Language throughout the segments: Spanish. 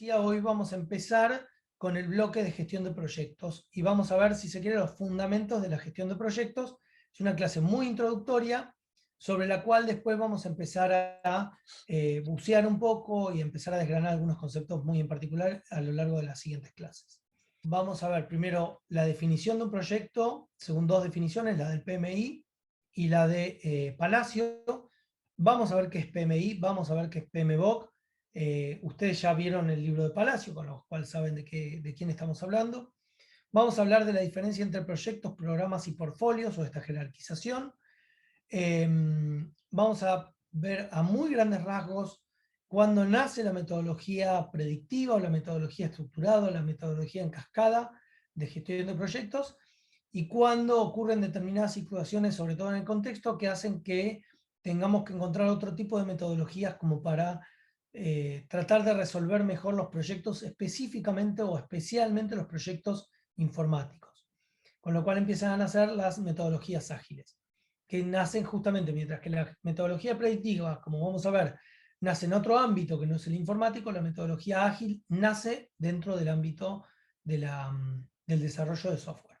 decía, hoy vamos a empezar con el bloque de gestión de proyectos y vamos a ver, si se quiere, los fundamentos de la gestión de proyectos. Es una clase muy introductoria sobre la cual después vamos a empezar a bucear un poco y empezar a desgranar algunos conceptos muy en particular a lo largo de las siguientes clases. Vamos a ver primero la definición de un proyecto, según dos definiciones, la del PMI y la de Palacio. Vamos a ver qué es PMI, vamos a ver qué es PMBOK. Ustedes ya vieron el libro de Palacio, con lo cual saben de quién estamos hablando. Vamos a hablar de la diferencia entre proyectos, programas y portfolios, o esta jerarquización. Vamos a ver a muy grandes rasgos cuándo nace la metodología predictiva, o la metodología estructurada, o la metodología en cascada de gestión de proyectos, y cuándo ocurren determinadas situaciones, sobre todo en el contexto, que hacen que tengamos que encontrar otro tipo de metodologías como para tratar de resolver mejor los proyectos, específicamente o especialmente los proyectos informáticos. Con lo cual empiezan a nacer las metodologías ágiles, que nacen justamente, mientras que la metodología predictiva, como vamos a ver, nace en otro ámbito que no es el informático, la metodología ágil nace dentro del ámbito del desarrollo de software.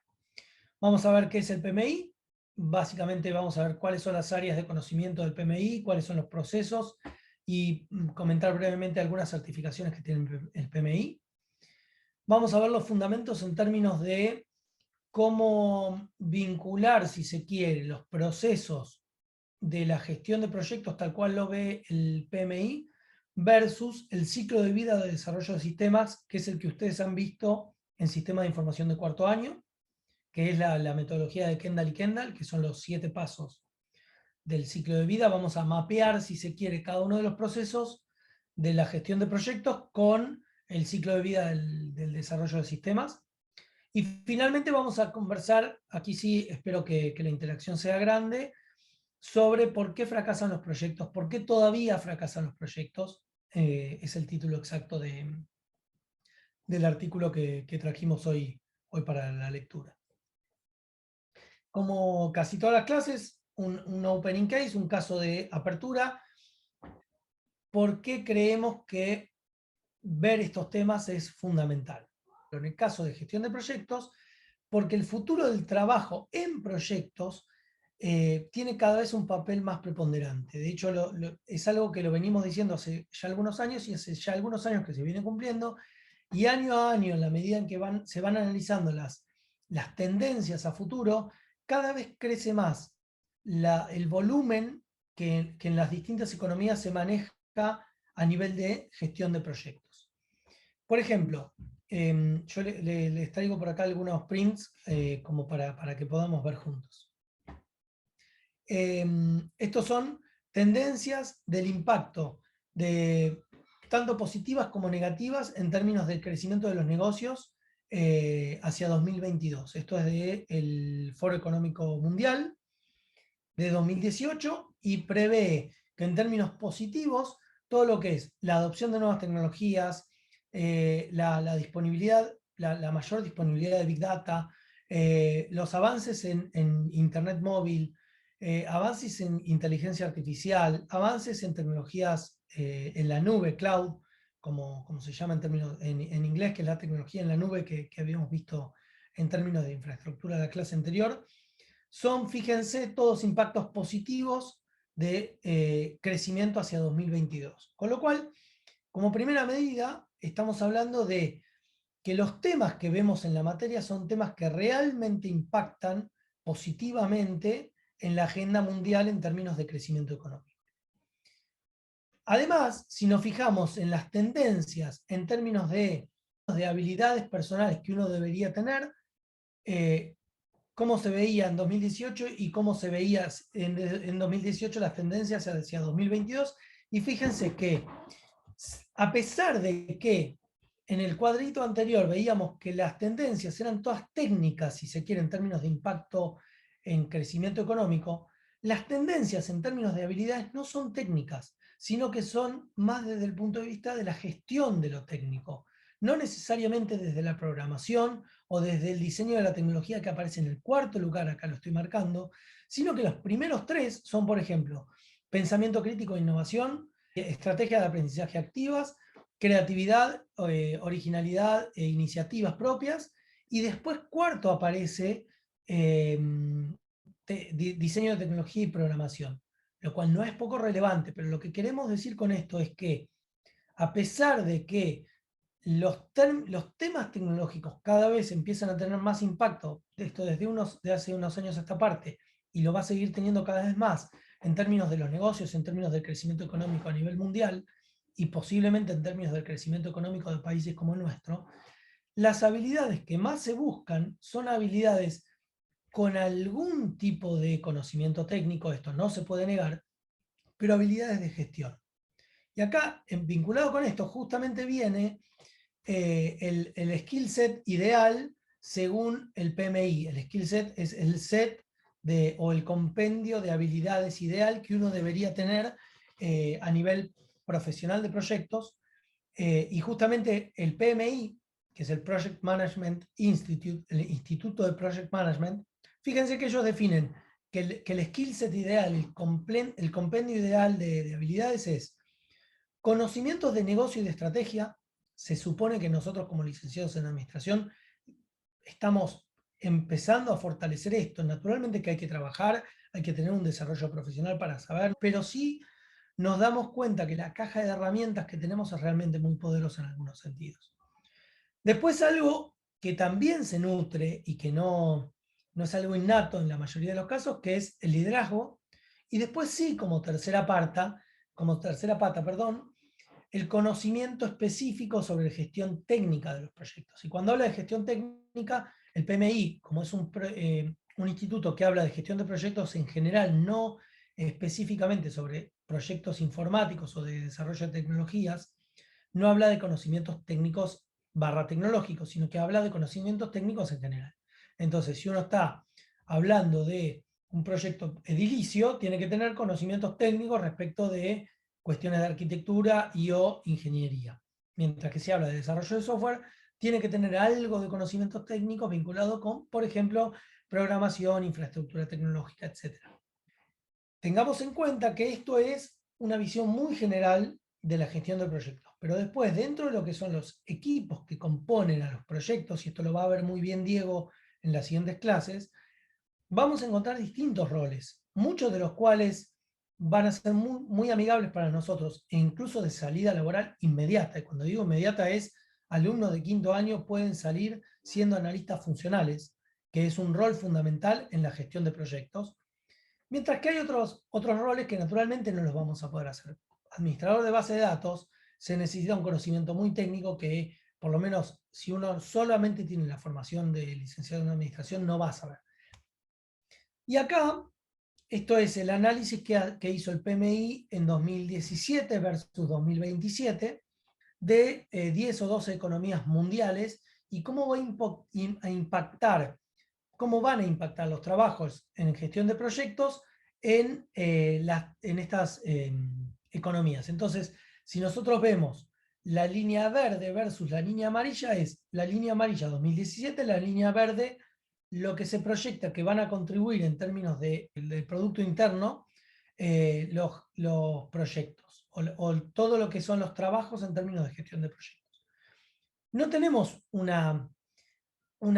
Vamos a ver qué es el PMI. Básicamente vamos a ver cuáles son las áreas de conocimiento del PMI, cuáles son los procesos, y comentar brevemente algunas certificaciones que tiene el PMI. Vamos a ver los fundamentos en términos de cómo vincular, si se quiere, los procesos de la gestión de proyectos tal cual lo ve el PMI versus el ciclo de vida de desarrollo de sistemas, que es el que ustedes han visto en Sistemas de Información de cuarto año, que es la metodología de Kendall y Kendall, que son los 7 pasos del ciclo de vida. Vamos a mapear, si se quiere, cada uno de los procesos de la gestión de proyectos con el ciclo de vida del desarrollo de sistemas. Y finalmente vamos a conversar, aquí sí espero que la interacción sea grande, sobre por qué fracasan los proyectos, por qué todavía fracasan los proyectos. Es el título exacto del artículo que trajimos hoy para la lectura. Como casi todas las clases, un opening case, un caso de apertura. ¿Por qué creemos que ver estos temas es fundamental? En el caso de gestión de proyectos, porque el futuro del trabajo en proyectos tiene cada vez un papel más preponderante. De hecho, es algo que lo venimos diciendo hace ya algunos años, y hace ya algunos años que se viene cumpliendo, y año a año, en la medida en que se van analizando las tendencias a futuro, cada vez crece más el volumen que en las distintas economías se maneja a nivel de gestión de proyectos. Por ejemplo, yo les traigo por acá algunos prints como para que podamos ver juntos. Estos son tendencias del impacto de tanto positivas como negativas en términos del crecimiento de los negocios hacia 2022. Esto es del Foro Económico Mundial de 2018, y prevé que en términos positivos todo lo que es la adopción de nuevas tecnologías, la disponibilidad, la mayor disponibilidad de Big Data, los avances en Internet móvil, avances en inteligencia artificial, avances en tecnologías en la nube, cloud, como se llama en inglés, que es la tecnología en la nube que habíamos visto en términos de infraestructura de la clase anterior. Son, fíjense, todos impactos positivos de crecimiento hacia 2022. Con lo cual, como primera medida, estamos hablando de que los temas que vemos en la materia son temas que realmente impactan positivamente en la agenda mundial en términos de crecimiento económico. Además, si nos fijamos en las tendencias en términos de habilidades personales que uno debería tener, cómo se veía en 2018 y cómo se veía en 2018 las tendencias hacia 2022, y fíjense que a pesar de que en el cuadrito anterior veíamos que las tendencias eran todas técnicas, si se quiere, en términos de impacto en crecimiento económico, las tendencias en términos de habilidades no son técnicas, sino que son más desde el punto de vista de la gestión de lo técnico, no necesariamente desde la programación o desde el diseño de la tecnología, que aparece en el cuarto lugar, acá lo estoy marcando, sino que los primeros tres son, por ejemplo, pensamiento crítico e innovación, estrategias de aprendizaje activas, creatividad, originalidad e iniciativas propias. Y después, cuarto, aparece diseño de tecnología y programación, lo cual no es poco relevante, pero lo que queremos decir con esto es que, a pesar de que los temas tecnológicos cada vez empiezan a tener más impacto, esto de hace unos años a esta parte, y lo va a seguir teniendo cada vez más en términos de los negocios, en términos del crecimiento económico a nivel mundial, y posiblemente en términos del crecimiento económico de países como el nuestro, las habilidades que más se buscan son habilidades con algún tipo de conocimiento técnico, esto no se puede negar, pero habilidades de gestión. Y acá, vinculado con esto, justamente viene el skill set ideal según el PMI. El skill set es el set o el compendio de habilidades ideal que uno debería tener a nivel profesional de proyectos. Y justamente el PMI, que es el Project Management Institute, el Instituto de Project Management, fíjense que ellos definen que el skill set ideal, el compendio ideal de habilidades es conocimientos de negocio y de estrategia. Se supone que nosotros como licenciados en administración estamos empezando a fortalecer esto. Naturalmente que hay que trabajar, hay que tener un desarrollo profesional para saber, pero sí nos damos cuenta que la caja de herramientas que tenemos es realmente muy poderosa en algunos sentidos. Después, algo que también se nutre y que no es algo innato en la mayoría de los casos, que es el liderazgo. Y después sí, como tercera pata, perdón, el conocimiento específico sobre la gestión técnica de los proyectos. Y cuando habla de gestión técnica, el PMI, como es un instituto que habla de gestión de proyectos en general, no específicamente sobre proyectos informáticos o de desarrollo de tecnologías, no habla de conocimientos técnicos / tecnológicos, sino que habla de conocimientos técnicos en general. Entonces, si uno está hablando de un proyecto edilicio, tiene que tener conocimientos técnicos respecto de cuestiones de arquitectura y o ingeniería. Mientras que si habla de desarrollo de software, tiene que tener algo de conocimientos técnicos vinculados con, por ejemplo, programación, infraestructura tecnológica, etc. Tengamos en cuenta que esto es una visión muy general de la gestión de proyectos, pero después, dentro de lo que son los equipos que componen a los proyectos, y esto lo va a ver muy bien Diego en las siguientes clases, vamos a encontrar distintos roles, muchos de los cuales van a ser muy amigables para nosotros, e incluso de salida laboral inmediata. Y cuando digo inmediata es, alumnos de quinto año pueden salir siendo analistas funcionales, que es un rol fundamental en la gestión de proyectos. Mientras que hay otros roles que naturalmente no los vamos a poder hacer. Administrador de base de datos, se necesita un conocimiento muy técnico que, por lo menos, si uno solamente tiene la formación de licenciado en administración, no va a saber. Y acá, esto es el análisis que hizo el PMI en 2017 versus 2027 de 10 o 12 economías mundiales y cómo va a impactar, cómo van a impactar los trabajos en gestión de proyectos en estas economías. Entonces, si nosotros vemos la línea verde versus la línea amarilla, es la línea amarilla 2017, la línea verde lo que se proyecta que van a contribuir en términos de Producto Interno los proyectos o todo lo que son los trabajos en términos de gestión de proyectos. No tenemos una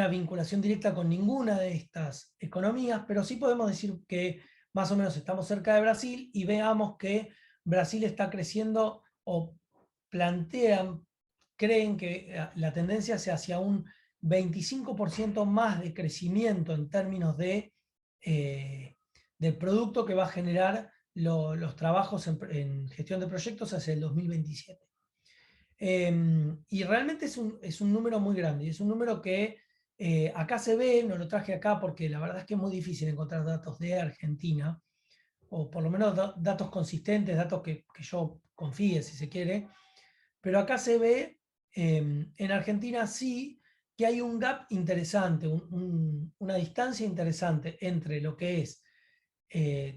vinculación directa con ninguna de estas economías, pero sí podemos decir que más o menos estamos cerca de Brasil y veamos que Brasil está creciendo o creen que la tendencia sea hacia un 25% más de crecimiento en términos del producto que va a generar los trabajos en gestión de proyectos hacia el 2027. Y realmente es un número muy grande, y es un número que acá se ve, no lo traje acá porque la verdad es que es muy difícil encontrar datos de Argentina, o por lo menos datos consistentes, datos que yo confíe si se quiere, pero acá se ve, en Argentina sí, que hay un gap interesante, una distancia interesante entre lo que es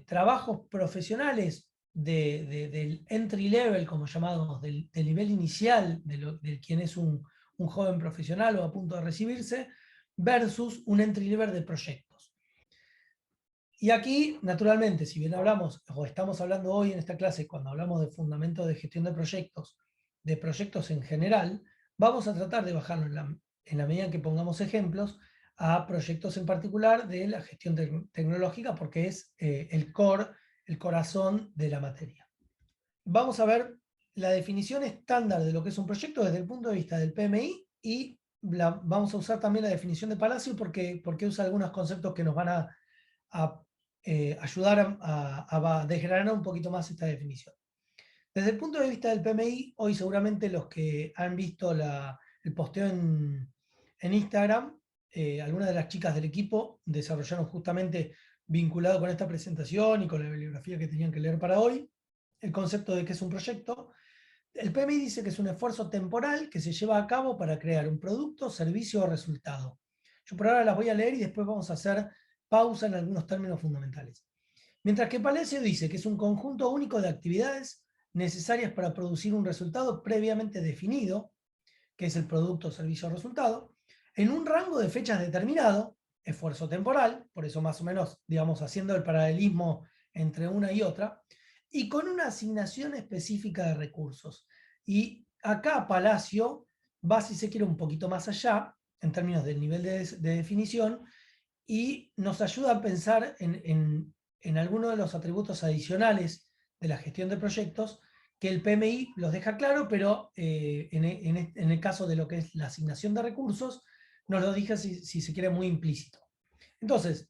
trabajos profesionales del entry level, como llamamos, del nivel inicial de quien es un joven profesional o a punto de recibirse, versus un entry level de proyectos. Y aquí, naturalmente, si bien hablamos, o estamos hablando hoy en esta clase, cuando hablamos de fundamentos de gestión de proyectos, de proyectos en general, vamos a tratar de bajarlo en la medida en que pongamos ejemplos a proyectos en particular de la gestión tecnológica, porque es el core, el corazón de la materia. Vamos a ver la definición estándar de lo que es un proyecto desde el punto de vista del PMI y vamos a usar también la definición de Palacio porque usa algunos conceptos que nos van a ayudar a desgranar un poquito más esta definición. Desde el punto de vista del PMI, hoy seguramente los que han visto el posteo en Instagram, algunas de las chicas del equipo desarrollaron justamente vinculado con esta presentación y con la bibliografía que tenían que leer para hoy, el concepto de qué es un proyecto. El PMI dice que es un esfuerzo temporal que se lleva a cabo para crear un producto, servicio o resultado. Yo por ahora las voy a leer y después vamos a hacer pausa en algunos términos fundamentales. Mientras que Palacio dice que es un conjunto único de actividades necesarias para producir un resultado previamente definido, que es el producto, servicio o resultado, en un rango de fechas determinado, esfuerzo temporal, por eso más o menos, digamos, haciendo el paralelismo entre una y otra, y con una asignación específica de recursos. Y acá Palacio va, si se quiere, un poquito más allá, en términos del nivel de definición, y nos ayuda a pensar en algunos de los atributos adicionales de la gestión de proyectos, que el PMI los deja claro, pero en el caso de lo que es la asignación de recursos, nos lo deja, si se quiere, muy implícito. Entonces,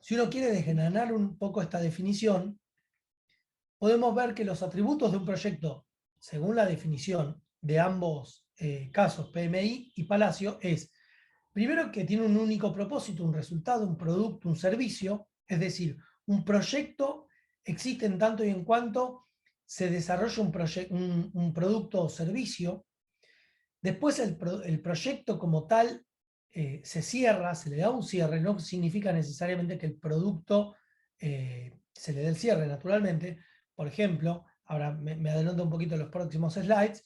si uno quiere desgranar un poco esta definición, podemos ver que los atributos de un proyecto, según la definición de ambos casos, PMI y Palacio, es, primero, que tiene un único propósito, un resultado, un producto, un servicio, es decir, un proyecto existe en tanto y en cuanto se desarrolla un producto o servicio. Después el proyecto como tal se cierra, se le da un cierre, no significa necesariamente que el producto se le dé el cierre, naturalmente. Por ejemplo, ahora me adelanto un poquito a los próximos slides,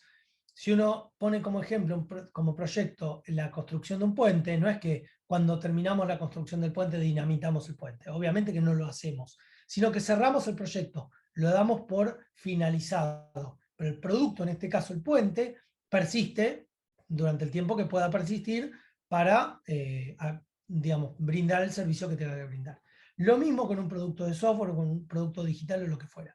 si uno pone como ejemplo, como proyecto, la construcción de un puente, no es que cuando terminamos la construcción del puente dinamitamos el puente, obviamente que no lo hacemos, sino que cerramos el proyecto, lo damos por finalizado, pero el producto, en este caso el puente, persiste durante el tiempo que pueda persistir para, digamos, brindar el servicio que tenga que brindar. Lo mismo con un producto de software o con un producto digital o lo que fuera.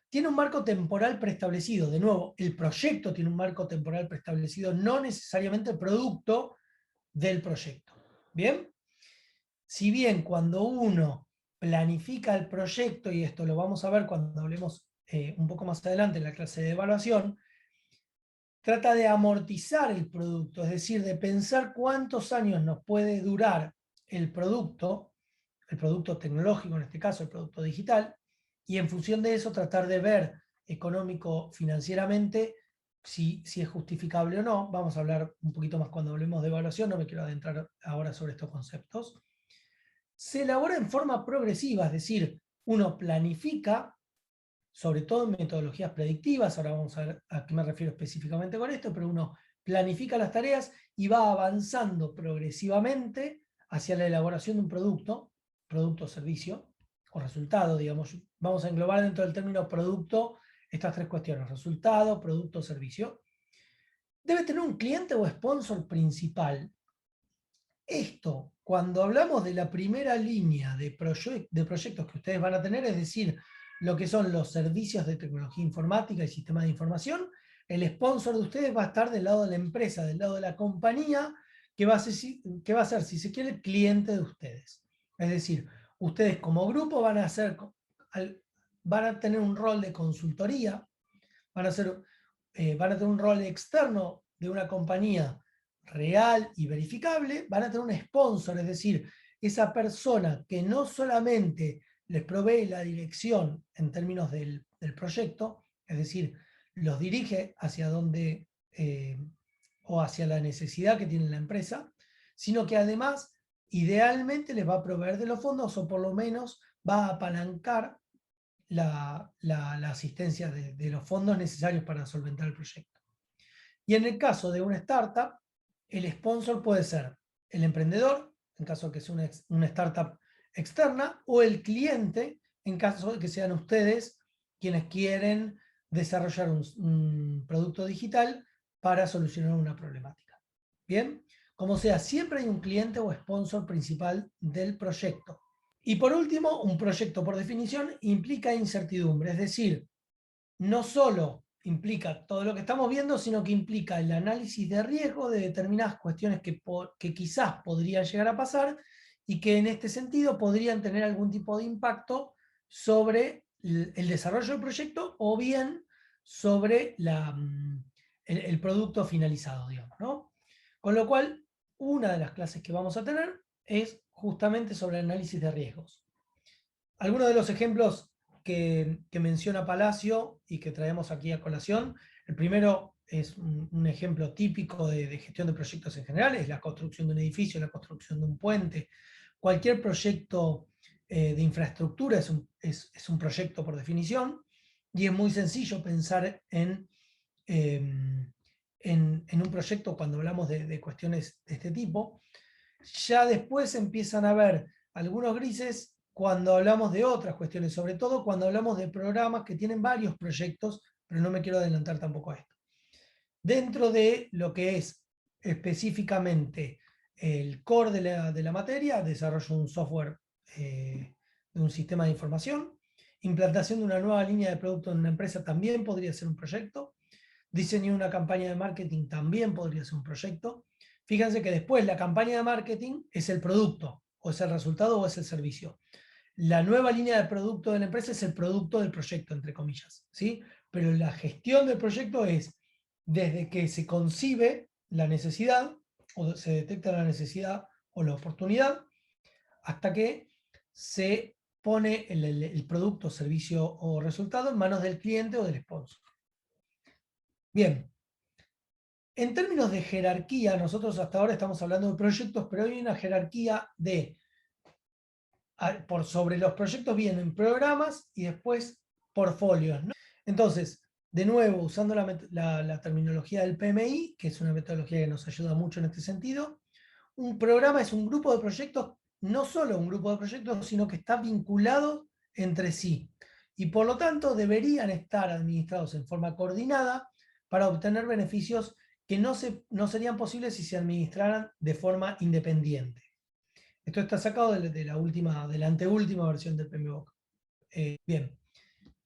Tiene un marco temporal preestablecido. De nuevo, el proyecto tiene un marco temporal preestablecido, no necesariamente el producto del proyecto. ¿Bien? Si bien cuando uno planifica el proyecto, y esto lo vamos a ver cuando hablemos un poco más adelante en la clase de evaluación, trata de amortizar el producto, es decir, de pensar cuántos años nos puede durar el producto tecnológico, en este caso el producto digital, y en función de eso tratar de ver económico-financieramente si es justificable o no. Vamos a hablar un poquito más cuando hablemos de evaluación, no me quiero adentrar ahora sobre estos conceptos. Se elabora en forma progresiva, es decir, uno planifica, sobre todo en metodologías predictivas, ahora vamos a ver a qué me refiero específicamente con esto, pero uno planifica las tareas y va avanzando progresivamente hacia la elaboración de un producto o servicio, o resultado, digamos. Vamos a englobar dentro del término producto estas tres cuestiones: resultado, producto, servicio. Debe tener un cliente o sponsor principal. Esto, cuando hablamos de la primera línea de proyectos que ustedes van a tener, es decir, lo que son los servicios de tecnología informática y sistemas de información, el sponsor de ustedes va a estar del lado de la empresa, del lado de la compañía, que va a ser, si se quiere, el cliente de ustedes. Es decir, ustedes como grupo van a tener un rol de consultoría, van a tener un rol externo de una compañía real y verificable, van a tener un sponsor, es decir, esa persona que no solamente les provee la dirección en términos del proyecto, es decir, los dirige hacia donde o hacia la necesidad que tiene la empresa, sino que además idealmente les va a proveer de los fondos o por lo menos va a apalancar la asistencia de los fondos necesarios para solventar el proyecto. Y en el caso de una startup, el sponsor puede ser el emprendedor, en caso de que sea una startup externa, o el cliente, en caso de que sean ustedes quienes quieren desarrollar un producto digital para solucionar una problemática. Bien, como sea, siempre hay un cliente o sponsor principal del proyecto. Y por último, un proyecto por definición implica incertidumbre, es decir, no solo implica todo lo que estamos viendo, sino que implica el análisis de riesgo de determinadas cuestiones que quizás podrían llegar a pasar y que en este sentido podrían tener algún tipo de impacto sobre el desarrollo del proyecto o bien sobre el producto finalizado, digamos, ¿no? Con lo cual, una de las clases que vamos a tener es justamente sobre el análisis de riesgos. Algunos de los ejemplos que menciona Palacio y que traemos aquí a colación, el primero es un ejemplo típico de gestión de proyectos en general, es la construcción de un edificio, la construcción de un puente. Cualquier proyecto de infraestructura es un proyecto por definición, y es muy sencillo pensar en un proyecto cuando hablamos de cuestiones de este tipo. Ya después empiezan a haber algunos grises cuando hablamos de otras cuestiones, sobre todo cuando hablamos de programas que tienen varios proyectos, pero no me quiero adelantar tampoco a esto. Dentro de lo que es específicamente el core de la materia, desarrollo de un software, de un sistema de información, implantación de una nueva línea de producto en una empresa también podría ser un proyecto, diseño de una campaña de marketing también podría ser un proyecto. Fíjense que después la campaña de marketing es el producto, o es el resultado, o es el servicio. La nueva línea de producto de la empresa es el producto del proyecto, entre comillas, ¿sí? Pero la gestión del proyecto es desde que se concibe la necesidad, o se detecta la necesidad o la oportunidad, hasta que se pone el producto, servicio o resultado en manos del cliente o del sponsor. Bien, en términos de jerarquía, nosotros hasta ahora estamos hablando de proyectos, pero hay una jerarquía por sobre los proyectos vienen programas y después portfolios, ¿no? Entonces, de nuevo, usando la terminología del PMI, que es una metodología que nos ayuda mucho en este sentido, un programa es un grupo de proyectos, no solo un grupo de proyectos, sino que está vinculado entre sí. Y por lo tanto deberían estar administrados en forma coordinada para obtener beneficios que no serían posibles si se administraran de forma independiente. Esto está sacado de la anteúltima versión del PMBOK. Bien,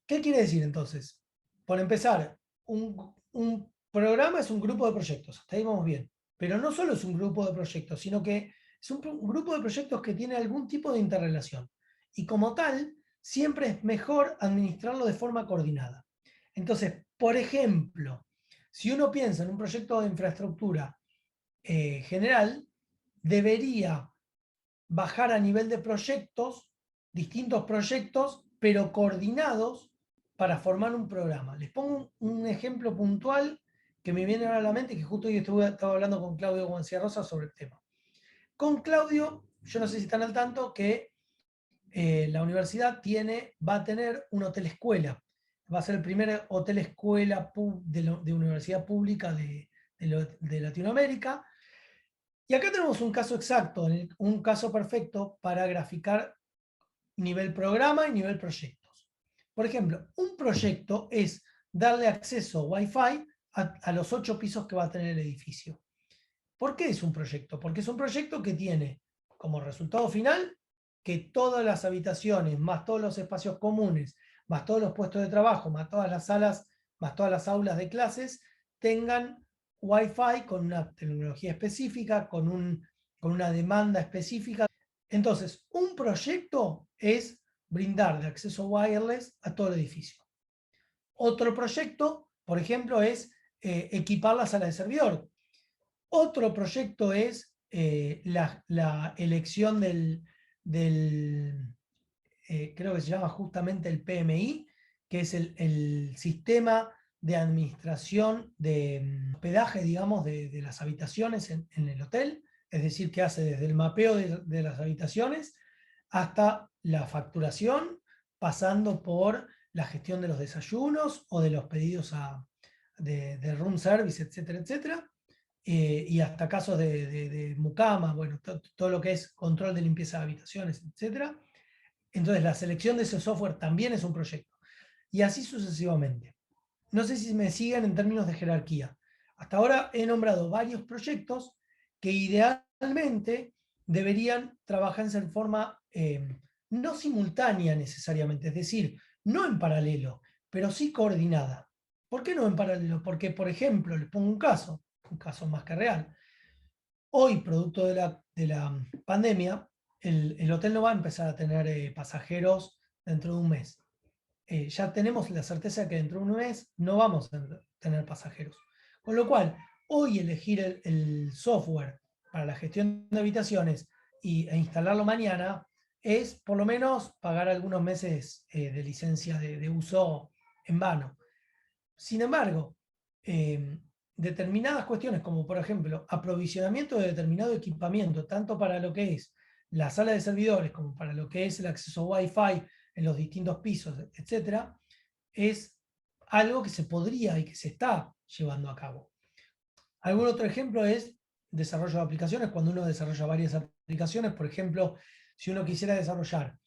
¿qué quiere decir entonces? Por empezar, un programa es un grupo de proyectos, hasta ahí vamos bien, pero no solo es un grupo de proyectos, sino que es un grupo de proyectos que tiene algún tipo de interrelación. Y como tal, siempre es mejor administrarlo de forma coordinada. Entonces, por ejemplo, si uno piensa en un proyecto de infraestructura general, debería bajar a nivel de proyectos, distintos proyectos, pero coordinados para formar un programa. Les pongo un ejemplo puntual que me viene ahora a la mente, que justo hoy estaba hablando con Claudio Rosa sobre el tema. Con Claudio, yo no sé si están al tanto, que la universidad va a tener un hotel escuela. Va a ser el primer hotel escuela de universidad pública de Latinoamérica. Y acá tenemos un caso exacto, un caso perfecto para graficar nivel programa y nivel proyectos. Por ejemplo, un proyecto es darle acceso Wi-Fi a los 8 pisos que va a tener el edificio. ¿Por qué es un proyecto? Porque es un proyecto que tiene como resultado final que todas las habitaciones, más todos los espacios comunes, más todos los puestos de trabajo, más todas las salas, más todas las aulas de clases, tengan Wi-Fi con una tecnología específica, con una demanda específica. Entonces, un proyecto es brindar de acceso wireless a todo el edificio. Otro proyecto, por ejemplo, es equipar la sala de servidor. Otro proyecto es la elección creo que se llama justamente el PMI, que es el sistema de administración de hospedaje, digamos, de las habitaciones en el hotel, es decir, que hace desde el mapeo de las habitaciones hasta la facturación, pasando por la gestión de los desayunos o de los pedidos de room service, etcétera, etcétera. Y hasta casos de mucamas, bueno, todo lo que es control de limpieza de habitaciones, etcétera. Entonces la selección de ese software también es un proyecto. Y así sucesivamente. no sé si me siguen en términos de jerarquía. Hasta ahora he nombrado varios proyectos que idealmente deberían trabajarse en forma no simultánea necesariamente, es decir, no en paralelo, pero sí coordinada. ¿Por qué no en paralelo? Porque, por ejemplo, les pongo un caso más que real. Hoy, producto de la pandemia, el hotel no va a empezar a tener pasajeros dentro de un mes. Ya tenemos la certeza de que dentro de un mes no vamos a tener pasajeros. Con lo cual, hoy elegir el software para la gestión de habitaciones e instalarlo mañana es por lo menos pagar algunos meses de licencia de uso en vano. Sin embargo, determinadas cuestiones como por ejemplo aprovisionamiento de determinado equipamiento, tanto para lo que es la sala de servidores como para lo que es el acceso Wi-Fi en los distintos pisos, etcétera, es algo que se podría y que se está llevando a cabo. Algún otro ejemplo es desarrollo de aplicaciones. Cuando uno desarrolla varias aplicaciones, por ejemplo, si uno quisiera desarrollar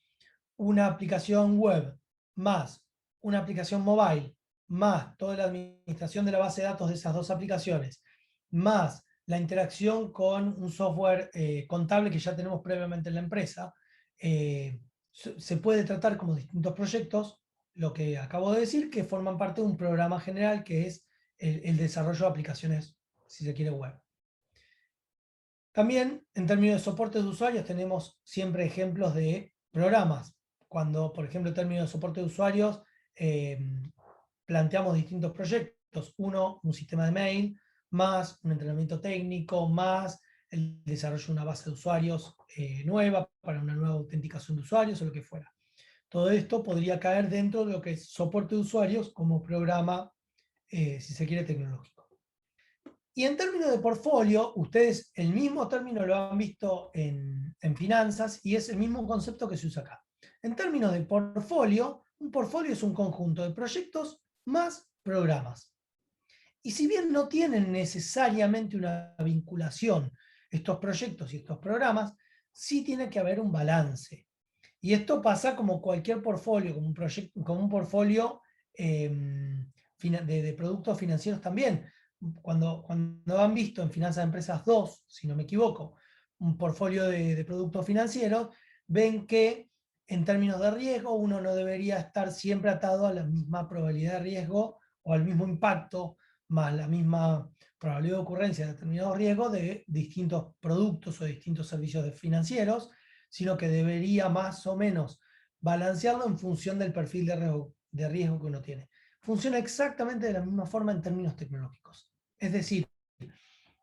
una aplicación web más una aplicación mobile, más toda la administración de la base de datos de esas dos aplicaciones, más la interacción con un software contable que ya tenemos previamente en la empresa, se puede tratar como distintos proyectos, lo que acabo de decir, que forman parte de un programa general que es el desarrollo de aplicaciones, si se quiere, web. También, en términos de soporte de usuarios, tenemos siempre ejemplos de programas. Cuando, por ejemplo, en términos de soporte de usuarios, eh, planteamos distintos proyectos. Uno, un sistema de mail, más un entrenamiento técnico, más el desarrollo de una base de usuarios nueva para una nueva autenticación de usuarios o lo que fuera. Todo esto podría caer dentro de lo que es soporte de usuarios como programa, si se quiere, tecnológico. Y en términos de portfolio, ustedes el mismo término lo han visto en finanzas y es el mismo concepto que se usa acá. En términos de portfolio, un portfolio es un conjunto de proyectos más programas. Y si bien no tienen necesariamente una vinculación estos proyectos y estos programas, sí tiene que haber un balance. Y esto pasa como cualquier portfolio, como un portfolio de productos financieros también. Cuando han visto en Finanzas de Empresas 2, si no me equivoco, un portfolio de productos financieros, ven que en términos de riesgo uno no debería estar siempre atado a la misma probabilidad de riesgo o al mismo impacto más la misma probabilidad de ocurrencia de determinados riesgos de distintos productos o distintos servicios financieros, sino que debería más o menos balancearlo en función del perfil de riesgo que uno tiene. Funciona exactamente de la misma forma en términos tecnológicos. Es decir,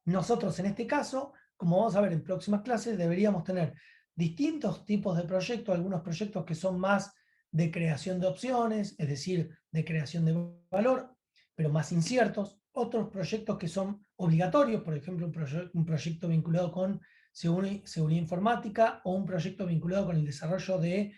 nosotros en este caso, como vamos a ver en próximas clases, deberíamos tener distintos tipos de proyectos, algunos proyectos que son más de creación de opciones, es decir, de creación de valor, pero más inciertos, otros proyectos que son obligatorios, por ejemplo, un proyecto vinculado con seguridad informática o un proyecto vinculado con el desarrollo de,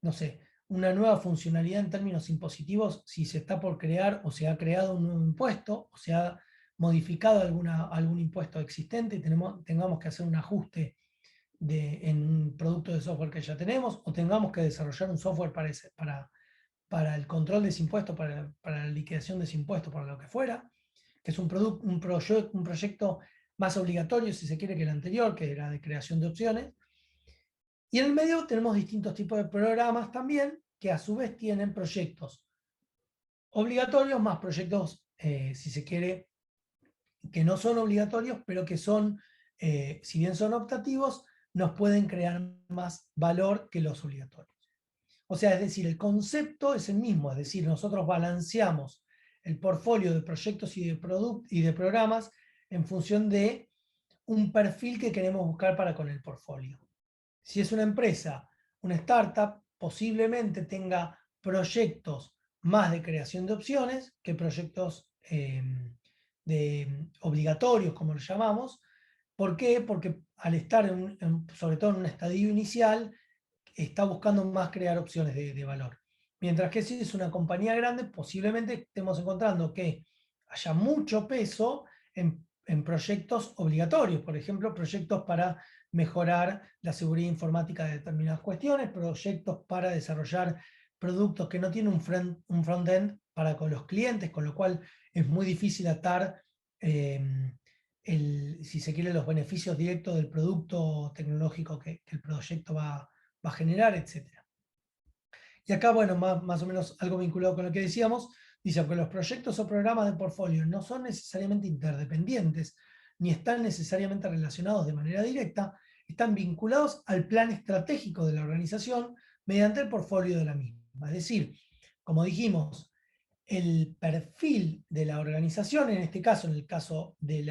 no sé, una nueva funcionalidad en términos impositivos si se está por crear o se ha creado un nuevo impuesto o se ha modificado algún impuesto existente y tengamos que hacer un ajuste en un producto de software que ya tenemos o tengamos que desarrollar un software para el control de ese impuesto, para la liquidación de ese impuesto, para lo que fuera, que es un proyecto más obligatorio, si se quiere, que el anterior, que era de creación de opciones. Y en el medio tenemos distintos tipos de programas también, que a su vez tienen proyectos obligatorios más proyectos, si se quiere, que no son obligatorios, pero que son, si bien son optativos, nos pueden crear más valor que los obligatorios. O sea, es decir, el concepto es el mismo, es decir, nosotros balanceamos el portfolio de proyectos y de programas en función de un perfil que queremos buscar para con el portfolio. Si es una empresa, una startup, posiblemente tenga proyectos más de creación de opciones que proyectos obligatorios, como lo llamamos. ¿Por qué? Porque al estar sobre todo en un estadio inicial, está buscando más crear opciones de valor. Mientras que si es una compañía grande, posiblemente estemos encontrando que haya mucho peso en proyectos obligatorios, por ejemplo, proyectos para mejorar la seguridad informática de determinadas cuestiones, proyectos para desarrollar productos que no tienen un front-end para con los clientes, con lo cual es muy difícil atar, si se quiere, los beneficios directos del producto tecnológico que el proyecto va a generar, etc. Y acá, bueno, más o menos algo vinculado con lo que decíamos, dice que los proyectos o programas de portfolio no son necesariamente interdependientes, ni están necesariamente relacionados de manera directa, están vinculados al plan estratégico de la organización mediante el portfolio de la misma. Es decir, como dijimos, el perfil de la organización, en este caso, en el caso de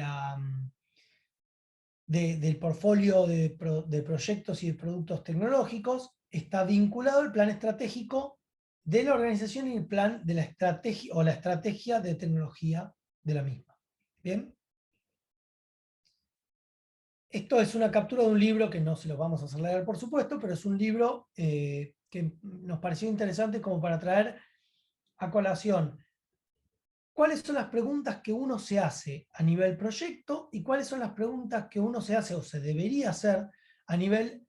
del portfolio de proyectos y de productos tecnológicos, está vinculado al plan estratégico de la organización y el plan de la estrategia o la estrategia de tecnología de la misma. ¿Bien? Esto es una captura de un libro que no se los vamos a hacer leer, por supuesto, pero es un libro que nos pareció interesante como para traer a colación cuáles son las preguntas que uno se hace a nivel proyecto y cuáles son las preguntas que uno se hace o se debería hacer a nivel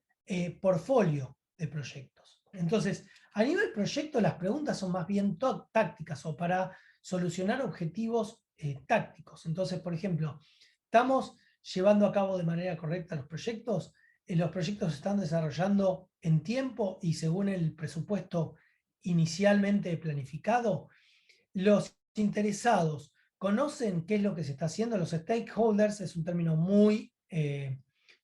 portfolio de proyectos. Entonces, a nivel proyecto las preguntas son más bien tácticas o para solucionar objetivos tácticos. Entonces, por ejemplo, ¿estamos llevando a cabo de manera correcta los proyectos? ¿Los proyectos se están desarrollando en tiempo y según el presupuesto inicialmente planificado? Los interesados conocen qué es lo que se está haciendo. Los stakeholders es un término muy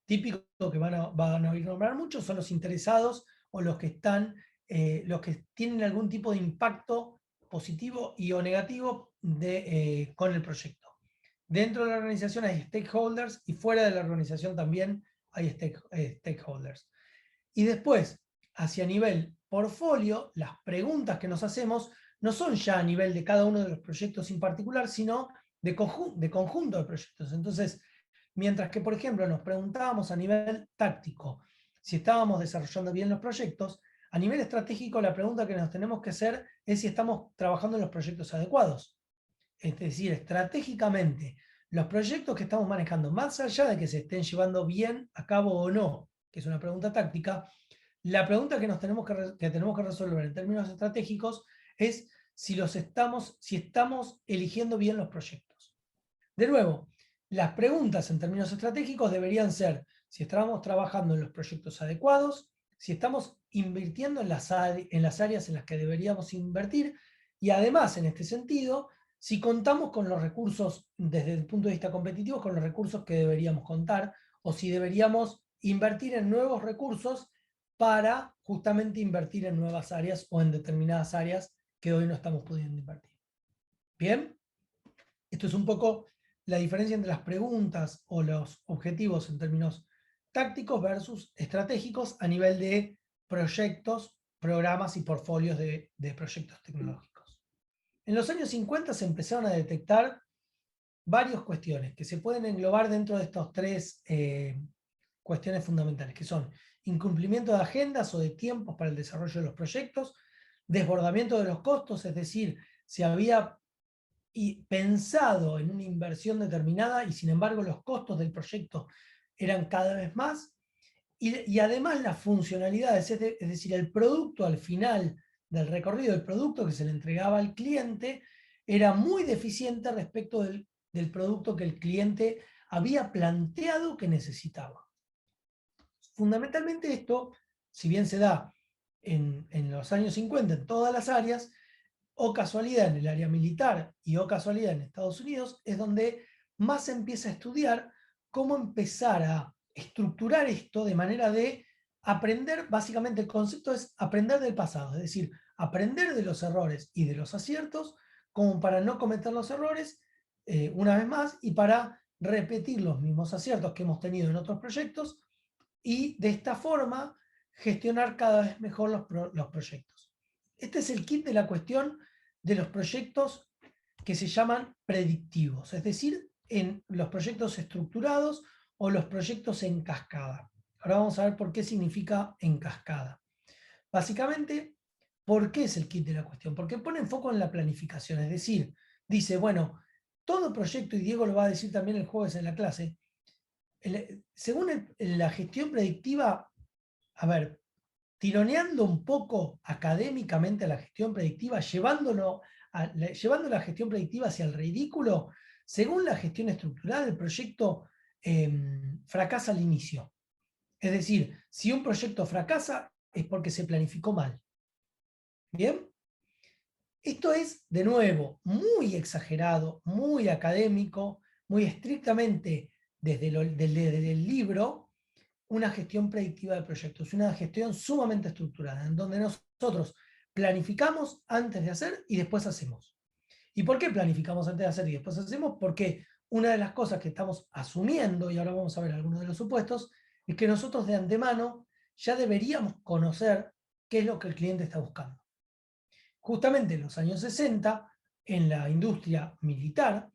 típico que van a oír nombrar mucho, son los interesados o los que están, los que tienen algún tipo de impacto positivo y o negativo con el proyecto. Dentro de la organización hay stakeholders y fuera de la organización también hay stakeholders. Y después, hacia nivel portfolio, las preguntas que nos hacemos no son ya a nivel de cada uno de los proyectos en particular, sino de conjunto de proyectos. Entonces, mientras que, por ejemplo, nos preguntábamos a nivel táctico si estábamos desarrollando bien los proyectos, a nivel estratégico la pregunta que nos tenemos que hacer es si estamos trabajando en los proyectos adecuados. Es decir, estratégicamente, los proyectos que estamos manejando, más allá de que se estén llevando bien a cabo o no, que es una pregunta táctica, la pregunta que tenemos que resolver en términos estratégicos es si estamos eligiendo bien los proyectos. De nuevo, las preguntas en términos estratégicos deberían ser si estamos trabajando en los proyectos adecuados, si estamos invirtiendo en las áreas en las que deberíamos invertir y además, en este sentido, si contamos con los recursos, desde el punto de vista competitivo, con los recursos que deberíamos contar o si deberíamos invertir en nuevos recursos para justamente invertir en nuevas áreas o en determinadas áreas que hoy no estamos pudiendo invertir. ¿Bien? Esto es un poco la diferencia entre las preguntas o los objetivos en términos tácticos versus estratégicos a nivel de proyectos, programas y portfolios de proyectos tecnológicos. En los años 50 se empezaron a detectar varias cuestiones que se pueden englobar dentro de estos tres cuestiones fundamentales, que son incumplimiento de agendas o de tiempos para el desarrollo de los proyectos, desbordamiento de los costos, es decir, se había pensado en una inversión determinada y sin embargo los costos del proyecto eran cada vez más, y además las funcionalidades, es decir, el producto al final del recorrido, el producto que se le entregaba al cliente, era muy deficiente respecto del producto que el cliente había planteado que necesitaba. Fundamentalmente esto, si bien se da en los años 50 en todas las áreas, o casualidad en el área militar y o casualidad en Estados Unidos, es donde más se empieza a estudiar cómo empezar a estructurar esto de manera de aprender, básicamente el concepto es aprender del pasado, es decir, aprender de los errores y de los aciertos como para no cometer los errores una vez más y para repetir los mismos aciertos que hemos tenido en otros proyectos y de esta forma gestionar cada vez mejor los proyectos. Este es el kit de la cuestión de los proyectos que se llaman predictivos, es decir, en los proyectos estructurados o los proyectos en cascada. Ahora vamos a ver por qué significa en cascada. Básicamente, ¿por qué es el kit de la cuestión? Porque pone foco en la planificación, es decir, dice, bueno, todo proyecto, y Diego lo va a decir también el jueves en la clase, según la gestión predictiva, a ver, tironeando un poco académicamente a la gestión predictiva, llevando la gestión predictiva hacia el ridículo. Según la gestión estructural, el proyecto fracasa al inicio. Es decir, si un proyecto fracasa es porque se planificó mal. ¿Bien? Esto es, de nuevo, muy exagerado, muy académico, muy estrictamente desde el libro, una gestión predictiva de proyectos, una gestión sumamente estructurada, en donde nosotros planificamos antes de hacer y después hacemos. ¿Y por qué planificamos antes de hacer y después hacemos? Porque una de las cosas que estamos asumiendo, y ahora vamos a ver algunos de los supuestos, es que nosotros de antemano ya deberíamos conocer qué es lo que el cliente está buscando. Justamente en los años 60, en la industria militar,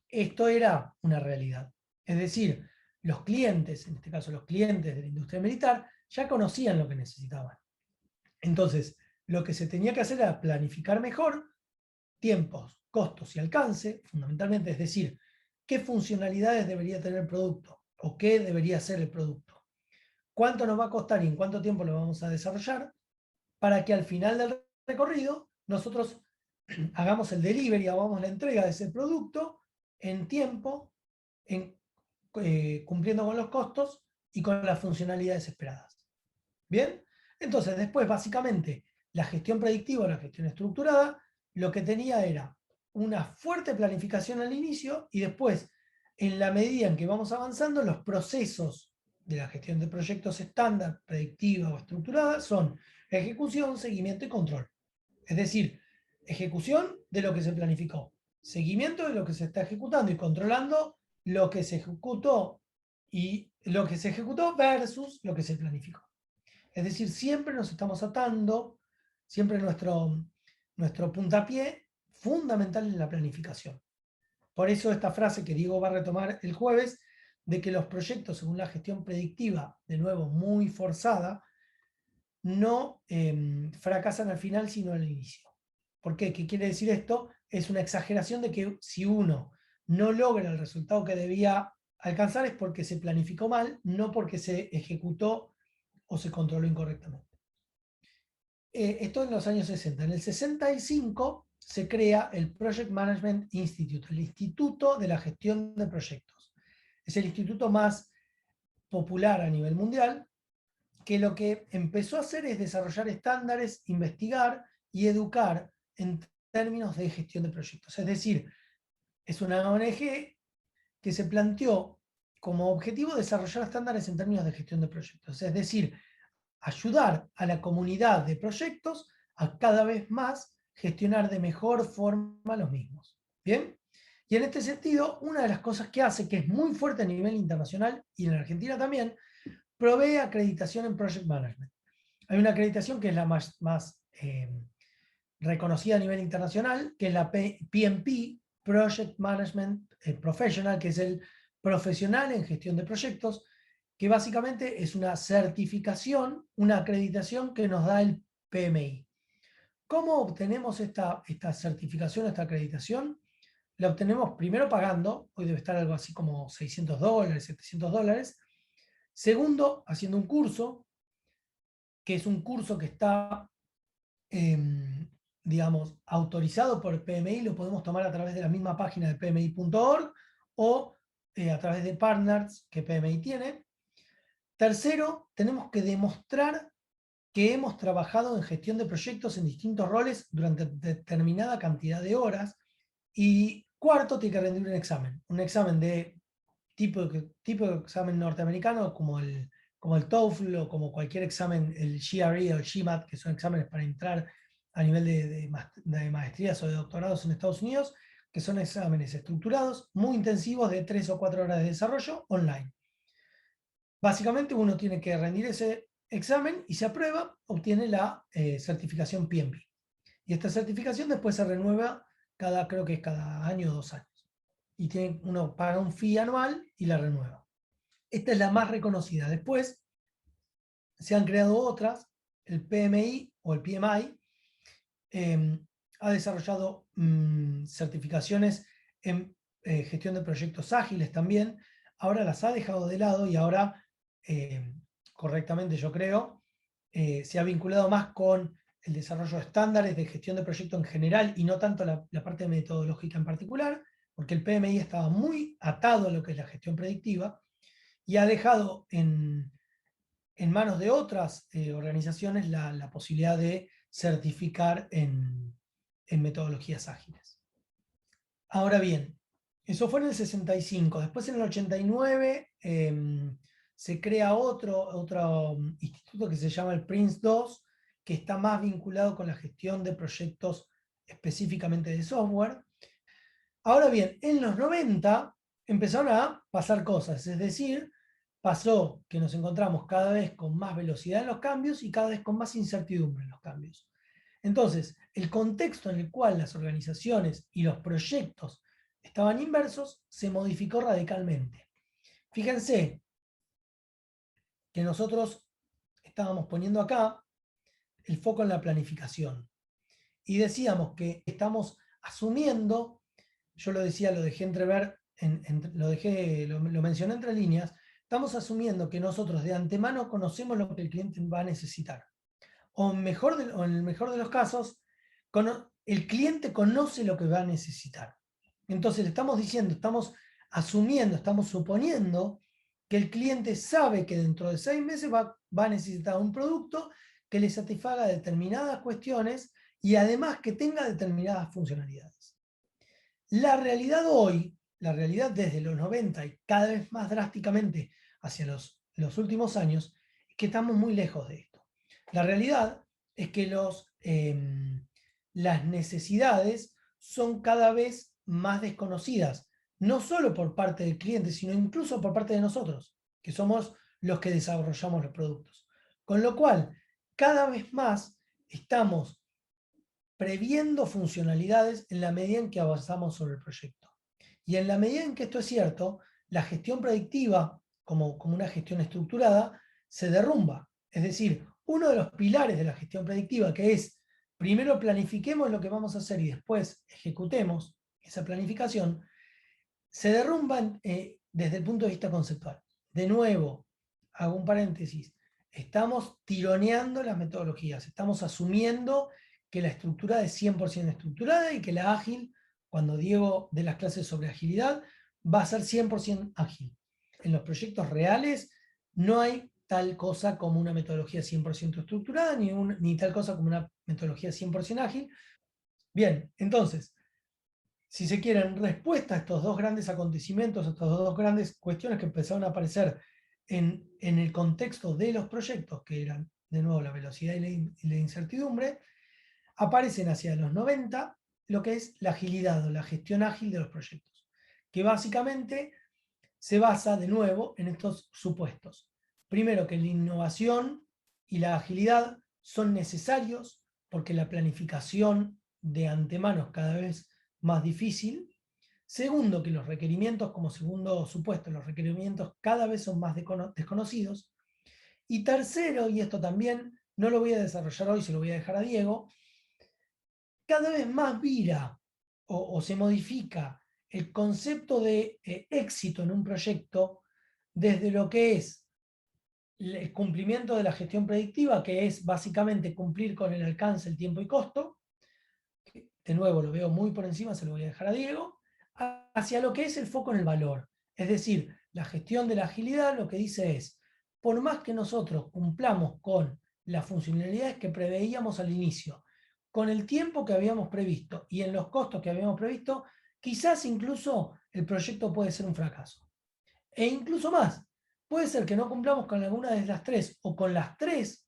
esto era una realidad. Es decir, los clientes, en este caso los clientes de la industria militar, ya conocían lo que necesitaban. Entonces, lo que se tenía que hacer era planificar mejor tiempos, costos y alcance, fundamentalmente, es decir, qué funcionalidades debería tener el producto o qué debería ser el producto, cuánto nos va a costar y en cuánto tiempo lo vamos a desarrollar, para que al final del recorrido nosotros hagamos el delivery, hagamos la entrega de ese producto en tiempo, cumpliendo con los costos y con las funcionalidades esperadas. ¿Bien? Entonces, después, básicamente, la gestión predictiva o la gestión estructurada, lo que tenía era una fuerte planificación al inicio y después, en la medida en que vamos avanzando, los procesos de la gestión de proyectos estándar, predictiva o estructurada son ejecución, seguimiento y control. Es decir, ejecución de lo que se planificó, seguimiento de lo que se está ejecutando y controlando lo que se ejecutó y lo que se ejecutó versus lo que se planificó. Es decir, siempre nos estamos atando, siempre nuestro puntapié fundamental en la planificación. Por eso esta frase que Diego va a retomar el jueves, de que los proyectos según la gestión predictiva, de nuevo muy forzada, no fracasan al final sino al inicio. ¿Por qué? ¿Qué quiere decir esto? Es una exageración de que si uno no logra el resultado que debía alcanzar es porque se planificó mal, no porque se ejecutó o se controló incorrectamente. Esto en los años 60. En el 65 se crea el Project Management Institute, el Instituto de la Gestión de Proyectos. Es el instituto más popular a nivel mundial, que lo que empezó a hacer es desarrollar estándares, investigar y educar en términos de gestión de proyectos. Es decir, es una ONG que se planteó como objetivo desarrollar estándares en términos de gestión de proyectos. Es decir, ayudar a la comunidad de proyectos a cada vez más gestionar de mejor forma los mismos. ¿Bien? Y en este sentido, una de las cosas que hace, que es muy fuerte a nivel internacional y en Argentina también, provee acreditación en Project Management. Hay una acreditación que es la más reconocida a nivel internacional, que es la PMP, Project Management Professional, que es el profesional en gestión de proyectos, que básicamente es una certificación, una acreditación que nos da el PMI. ¿Cómo obtenemos esta certificación, esta acreditación? La obtenemos primero pagando, hoy debe estar algo así como $600, $700. Segundo, haciendo un curso, que es un curso que está, digamos, autorizado por el PMI, lo podemos tomar a través de la misma página de pmi.org o a través de partners que PMI tiene. Tercero, tenemos que demostrar que hemos trabajado en gestión de proyectos en distintos roles durante determinada cantidad de horas. Y cuarto, tiene que rendir un examen de tipo de examen norteamericano como el TOEFL o como cualquier examen, el GRE o el GMAT, que son exámenes para entrar a nivel de maestrías o de doctorados en Estados Unidos, que son exámenes estructurados, muy intensivos de 3 o 4 horas de desarrollo online. Básicamente uno tiene que rendir ese examen y si aprueba, obtiene la certificación PMP. Y esta certificación después se renueva creo que es cada año o 2 años. Y uno paga un fee anual y la renueva. Esta es la más reconocida. Después se han creado otras. El PMI o el PMI ha desarrollado certificaciones en gestión de proyectos ágiles también. Ahora las ha dejado de lado y ahora, correctamente yo creo, se ha vinculado más con el desarrollo de estándares de gestión de proyectos en general y no tanto la parte metodológica en particular, porque el PMI estaba muy atado a lo que es la gestión predictiva y ha dejado en manos de otras organizaciones la posibilidad de certificar en metodologías ágiles. Ahora bien, eso fue en el 65. Después en el 89 se crea otro instituto que se llama el PRINCE2, que está más vinculado con la gestión de proyectos específicamente de software. Ahora bien, en los 90 empezaron a pasar cosas, es decir, pasó que nos encontramos cada vez con más velocidad en los cambios y cada vez con más incertidumbre en los cambios. Entonces, el contexto en el cual las organizaciones y los proyectos estaban inversos se modificó radicalmente. Fíjense que nosotros estábamos poniendo acá el foco en la planificación y decíamos que estamos asumiendo, yo lo decía, lo dejé entrever, lo mencioné entre líneas, estamos asumiendo que nosotros de antemano conocemos lo que el cliente va a necesitar. O en el mejor de los casos, el cliente conoce lo que va a necesitar. Entonces le estamos diciendo, estamos asumiendo, estamos suponiendo que el cliente sabe que dentro de 6 meses va a necesitar un producto que le satisfaga determinadas cuestiones y además que tenga determinadas funcionalidades. La realidad hoy, la realidad desde los 90 y cada vez más drásticamente hacia los últimos años, es que estamos muy lejos de esto. La realidad es que las necesidades son cada vez más desconocidas, no solo por parte del cliente, sino incluso por parte de nosotros, que somos los que desarrollamos los productos. Con lo cual, cada vez más estamos previendo funcionalidades en la medida en que avanzamos sobre el proyecto. Y en la medida en que esto es cierto, la gestión predictiva, como una gestión estructurada, se derrumba. Es decir, uno de los pilares de la gestión predictiva, que es primero planifiquemos lo que vamos a hacer y después ejecutemos esa planificación, se derrumba desde el punto de vista conceptual. De nuevo, hago un paréntesis, estamos tironeando las metodologías, estamos asumiendo que la estructura es 100% estructurada y que la ágil, cuando Diego dé las clases sobre agilidad, va a ser 100% ágil. En los proyectos reales no hay tal cosa como una metodología 100% estructurada, ni tal cosa como una metodología 100% ágil. Bien, entonces, si se quiere, en respuesta a estos dos grandes acontecimientos, a estas dos grandes cuestiones que empezaron a aparecer en el contexto de los proyectos, que eran, de nuevo, la velocidad y la incertidumbre, aparecen hacia los 90 lo que es la agilidad o la gestión ágil de los proyectos, que básicamente se basa, de nuevo, en estos supuestos. Primero, que la innovación y la agilidad son necesarios porque la planificación de antemano es cada vez más difícil. Segundo, que los requerimientos, como segundo supuesto, los requerimientos cada vez son más desconocidos. Y tercero, y esto también no lo voy a desarrollar hoy, se lo voy a dejar a Diego, cada vez más vira o se modifica el concepto de éxito en un proyecto desde lo que es el cumplimiento de la gestión predictiva, que es básicamente cumplir con el alcance, el tiempo y costo, que de nuevo lo veo muy por encima, se lo voy a dejar a Diego, hacia lo que es el foco en el valor. Es decir, la gestión de la agilidad lo que dice es, por más que nosotros cumplamos con las funcionalidades que preveíamos al inicio, con el tiempo que habíamos previsto y en los costos que habíamos previsto, quizás incluso el proyecto puede ser un fracaso. E incluso más, puede ser que no cumplamos con alguna de las tres o con las tres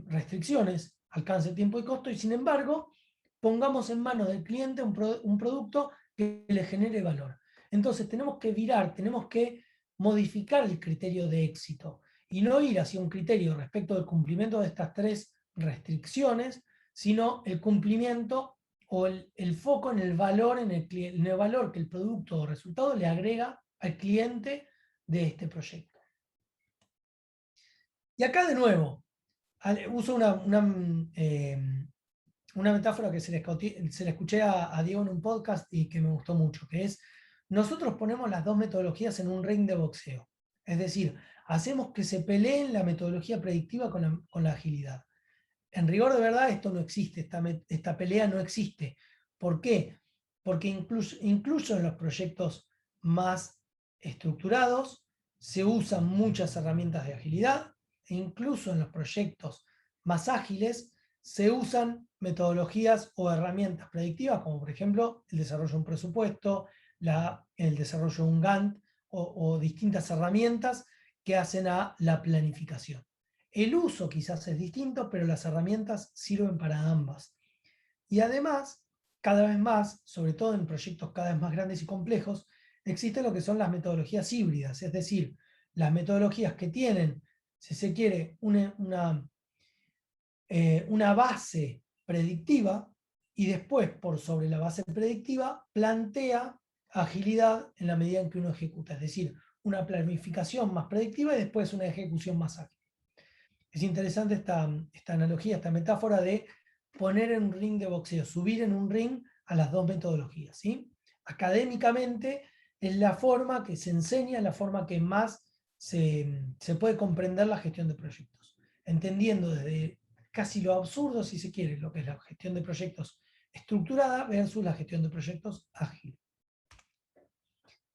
restricciones, alcance, tiempo y costo, y sin embargo, pongamos en manos del cliente un producto que le genere valor. Entonces tenemos que virar, tenemos que modificar el criterio de éxito y no ir hacia un criterio respecto del cumplimiento de estas tres restricciones, sino el cumplimiento o el foco en el valor, en el valor que el producto o resultado le agrega al cliente de este proyecto. Y acá de nuevo, uso una metáfora que se le escuché a Diego en un podcast y que me gustó mucho, que es, nosotros ponemos las dos metodologías en un ring de boxeo. Es decir, hacemos que se peleen la metodología predictiva con la agilidad. En rigor de verdad esto no existe, esta pelea no existe. ¿Por qué? Porque incluso en los proyectos más estructurados se usan muchas herramientas de agilidad, e incluso en los proyectos más ágiles se usan metodologías o herramientas predictivas, como por ejemplo el desarrollo de un presupuesto, el desarrollo de un Gantt o distintas herramientas que hacen a la planificación. El uso quizás es distinto, pero las herramientas sirven para ambas. Y además, cada vez más, sobre todo en proyectos cada vez más grandes y complejos, existen lo que son las metodologías híbridas, es decir, las metodologías que tienen, si se quiere, una base predictiva y después, por sobre la base predictiva, plantea agilidad en la medida en que uno ejecuta, es decir, una planificación más predictiva y después una ejecución más ágil. Es interesante esta analogía, esta metáfora de poner en un ring de boxeo, subir en un ring a las dos metodologías. ¿Sí? Académicamente es la forma que se enseña, la forma que más se puede comprender la gestión de proyectos, entendiendo desde casi lo absurdo, si se quiere, lo que es la gestión de proyectos estructurada versus la gestión de proyectos ágil.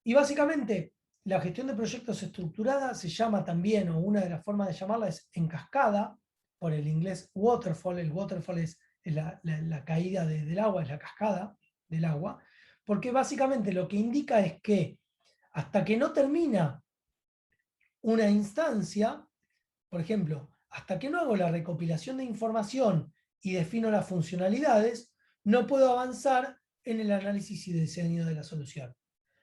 Y básicamente, la gestión de proyectos estructurada se llama también, o una de las formas de llamarla es en cascada, por el inglés waterfall. El waterfall es la caída del agua, es la cascada del agua, porque básicamente lo que indica es que hasta que no termina una instancia, por ejemplo, hasta que no hago la recopilación de información y defino las funcionalidades, no puedo avanzar en el análisis y diseño de la solución.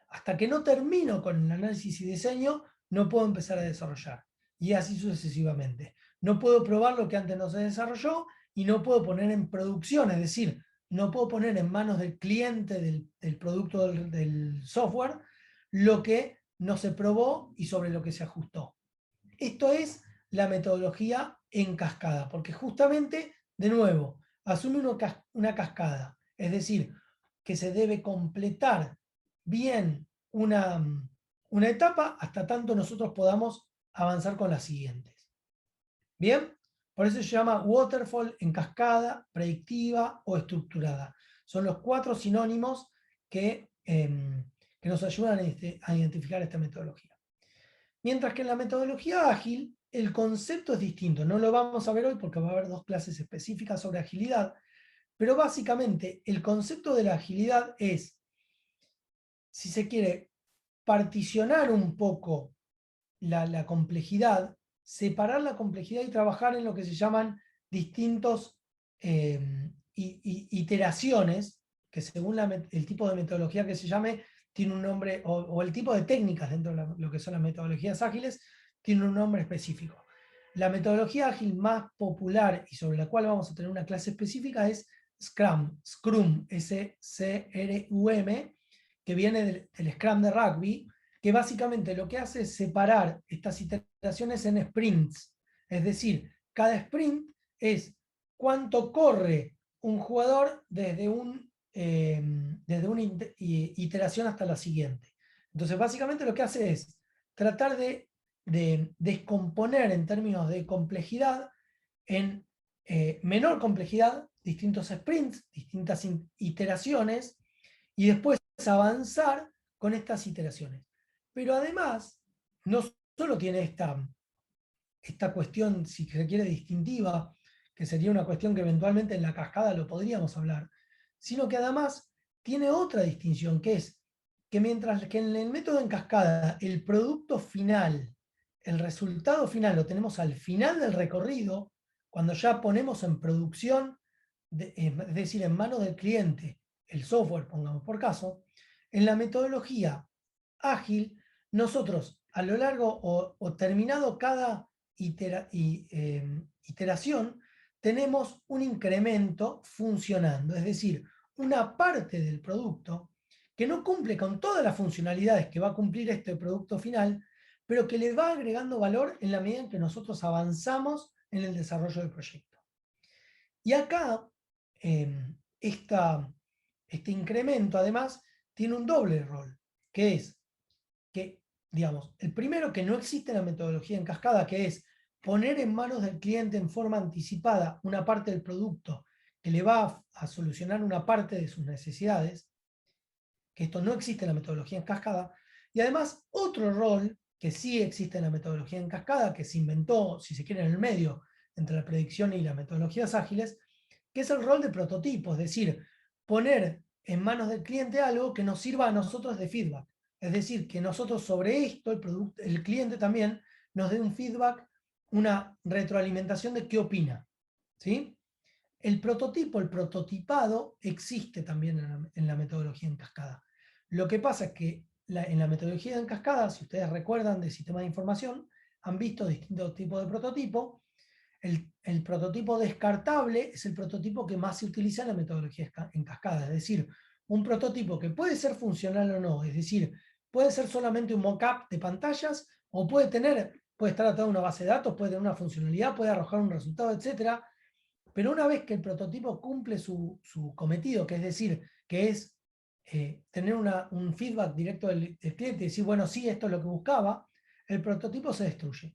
Hasta que no termino con el análisis y diseño, no puedo empezar a desarrollar. Y así sucesivamente. No puedo probar lo que antes no se desarrolló y no puedo poner en producción, es decir, no puedo poner en manos del cliente del producto del software lo que no se probó y sobre lo que se ajustó. Esto es la metodología en cascada, porque justamente, de nuevo, asume una cascada, es decir, que se debe completar bien una etapa hasta tanto nosotros podamos avanzar con las siguientes. ¿Bien? Por eso se llama waterfall en cascada, predictiva o estructurada. Son los 4 sinónimos que nos ayudan a identificar esta metodología. Mientras que en la metodología ágil el concepto es distinto. No lo vamos a ver hoy porque va a haber 2 clases específicas sobre agilidad, pero básicamente el concepto de la agilidad es, si se quiere, particionar un poco la complejidad, separar la complejidad y trabajar en lo que se llaman distintos iteraciones, que según el tipo de metodología que se llame, tiene un nombre, o el tipo de técnicas dentro de lo que son las metodologías ágiles, tiene un nombre específico. La metodología ágil más popular y sobre la cual vamos a tener una clase específica es Scrum, S-C-R-U-M, que viene del Scrum de rugby, que básicamente lo que hace es separar estas iteraciones en sprints. Es decir, cada sprint es cuánto corre un jugador desde una iteración hasta la siguiente. Entonces, básicamente lo que hace es tratar de descomponer en términos de complejidad en menor complejidad distintos sprints, distintas iteraciones, y después avanzar con estas iteraciones. Pero además, no solo tiene esta cuestión, si se quiere, distintiva, que sería una cuestión que eventualmente en la cascada lo podríamos hablar, sino que además tiene otra distinción, que es que mientras que en el método en cascada el producto final, el resultado final lo tenemos al final del recorrido, cuando ya ponemos en producción, es decir, en manos del cliente, el software, pongamos por caso, en la metodología ágil, nosotros a lo largo o terminado cada iteración, tenemos un incremento funcionando, es decir, una parte del producto que no cumple con todas las funcionalidades que va a cumplir este producto final, pero que le va agregando valor en la medida en que nosotros avanzamos en el desarrollo del proyecto. Y acá, este incremento además tiene un doble rol, que es que digamos, el primero, que no existe la metodología en cascada, que es poner en manos del cliente en forma anticipada una parte del producto que le va a solucionar una parte de sus necesidades, que esto no existe en la metodología en cascada. Y además, otro rol que sí existe en la metodología en cascada, que se inventó, si se quiere, en el medio entre la predicción y las metodologías ágiles, que es el rol de prototipo, es decir, poner en manos del cliente algo que nos sirva a nosotros de feedback. Es decir, que nosotros sobre esto, el cliente también nos dé un feedback, una retroalimentación de qué opina. ¿Sí? El prototipo, el prototipado, existe también en la metodología en cascada. Lo que pasa es que en la metodología en cascada, si ustedes recuerdan de sistemas de información, han visto distintos tipos de prototipo. El prototipo descartable es el prototipo que más se utiliza en la metodología en cascada, es decir, un prototipo que puede ser funcional o no, es decir, puede ser solamente un mock-up de pantallas o puede estar atado a una base de datos, puede tener una funcionalidad, puede arrojar un resultado, etcétera. Pero una vez que el prototipo cumple su cometido, que es decir, que es tener un feedback directo del cliente y decir, bueno, sí, esto es lo que buscaba, el prototipo se destruye.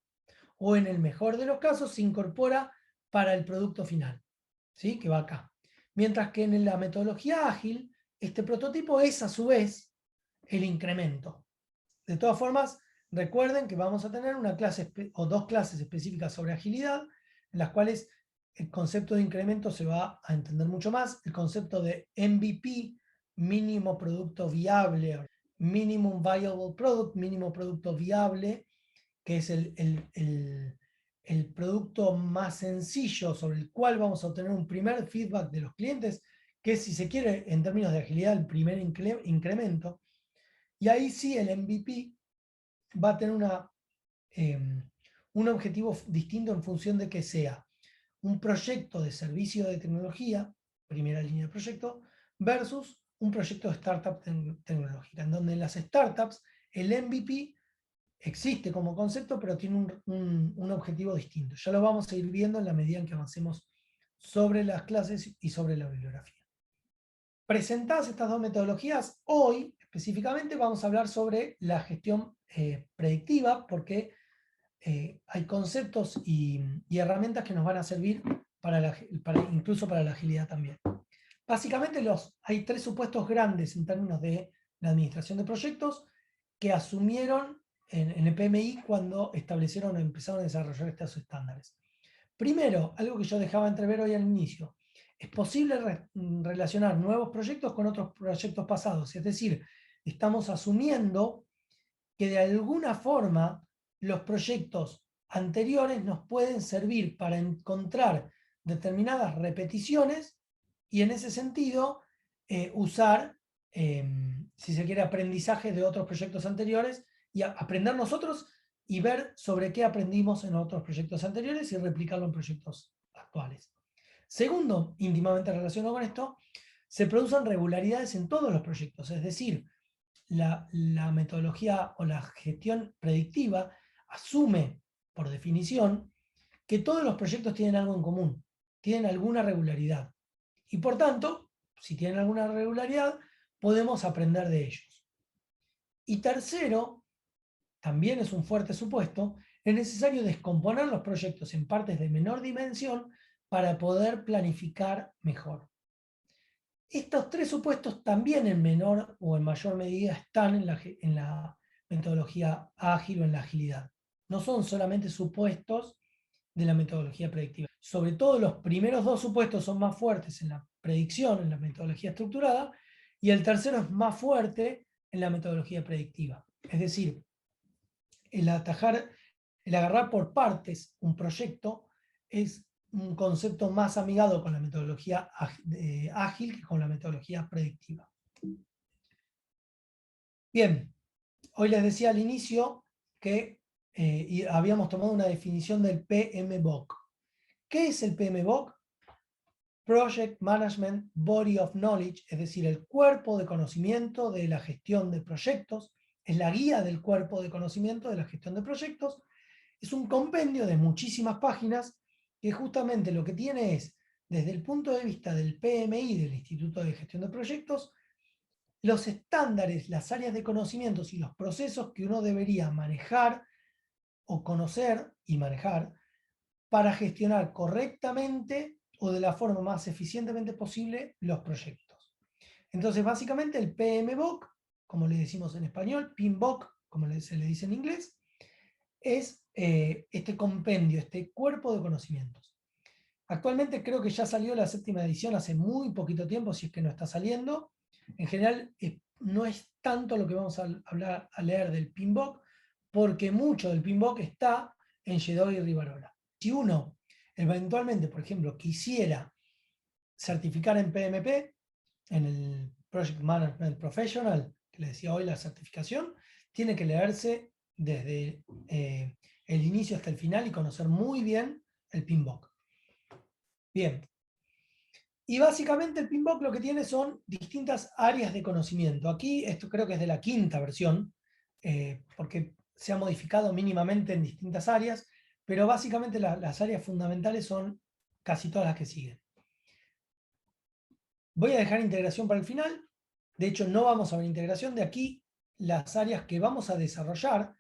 O en el mejor de los casos se incorpora para el producto final, ¿sí? Que va acá. Mientras que en la metodología ágil, este prototipo es a su vez el incremento. De todas formas, recuerden que vamos a tener una clase o dos clases específicas sobre agilidad, en las cuales el concepto de incremento se va a entender mucho más. El concepto de MVP, mínimo producto viable, minimum viable product, mínimo producto viable, que es el producto más sencillo sobre el cual vamos a obtener un primer feedback de los clientes, que es, si se quiere, en términos de agilidad, el primer incremento. Y ahí sí el MVP va a tener un objetivo distinto en función de que sea un proyecto de servicio de tecnología, primera línea de proyecto, versus un proyecto de startup tecnológica, en donde en las startups el MVP existe como concepto, pero tiene un objetivo distinto. Ya lo vamos a ir viendo en la medida en que avancemos sobre las clases y sobre la bibliografía. Presentadas estas dos metodologías, hoy específicamente vamos a hablar sobre la gestión predictiva, porque hay conceptos y herramientas que nos van a servir incluso para la agilidad también. Básicamente hay tres supuestos grandes en términos de la administración de proyectos que asumieron en el PMI cuando establecieron o empezaron a desarrollar estos estándares. Primero, algo que yo dejaba entrever hoy al inicio, es posible relacionar nuevos proyectos con otros proyectos pasados, es decir, estamos asumiendo que de alguna forma los proyectos anteriores nos pueden servir para encontrar determinadas repeticiones y en ese sentido usar, si se quiere, aprendizaje de otros proyectos anteriores y aprender nosotros y ver sobre qué aprendimos en otros proyectos anteriores y replicarlo en proyectos actuales. Segundo, íntimamente relacionado con esto, se producen regularidades en todos los proyectos, es decir, la metodología o la gestión predictiva asume, por definición, que todos los proyectos tienen algo en común, tienen alguna regularidad. Y por tanto, si tienen alguna regularidad, podemos aprender de ellos. Y tercero, también es un fuerte supuesto, es necesario descomponer los proyectos en partes de menor dimensión para poder planificar mejor. Estos tres supuestos también en menor o en mayor medida están en la metodología ágil o en la agilidad. No son solamente supuestos de la metodología predictiva. Sobre todo los primeros dos supuestos son más fuertes en la predicción, en la metodología estructurada, y el tercero es más fuerte en la metodología predictiva. Es decir, el agarrar por partes un proyecto es un concepto más amigado con la metodología ágil que con la metodología predictiva. Bien, hoy les decía al inicio que habíamos tomado una definición del PMBOK. ¿Qué es el PMBOK? Project Management Body of Knowledge, es decir, el cuerpo de conocimiento de la gestión de proyectos, es la guía del cuerpo de conocimiento de la gestión de proyectos. Es un compendio de muchísimas páginas que justamente lo que tiene es, desde el punto de vista del PMI, del Instituto de Gestión de Proyectos, los estándares, las áreas de conocimientos y los procesos que uno debería manejar o conocer y manejar para gestionar correctamente o de la forma más eficientemente posible los proyectos. Entonces, básicamente el PMBOK, como le decimos en español, PMBOK, como se le dice en inglés, es este compendio, este cuerpo de conocimientos. Actualmente creo que ya salió la 7ª edición hace muy poquito tiempo, si es que no está saliendo. En general no es tanto lo que vamos a leer del PMBOK, porque mucho del PMBOK está en Yedoy y Rivarola. Si uno eventualmente, por ejemplo, quisiera certificar en PMP, en el Project Management Professional, que les decía hoy la certificación, tiene que leerse desde el inicio hasta el final y conocer muy bien el PMBOK. Bien. Y básicamente el PMBOK lo que tiene son distintas áreas de conocimiento. Aquí, esto creo que es de la 5ª versión, porque se ha modificado mínimamente en distintas áreas, pero básicamente las áreas fundamentales son casi todas las que siguen. Voy a dejar integración para el final. De hecho, no vamos a ver integración. De aquí, las áreas que vamos a desarrollar.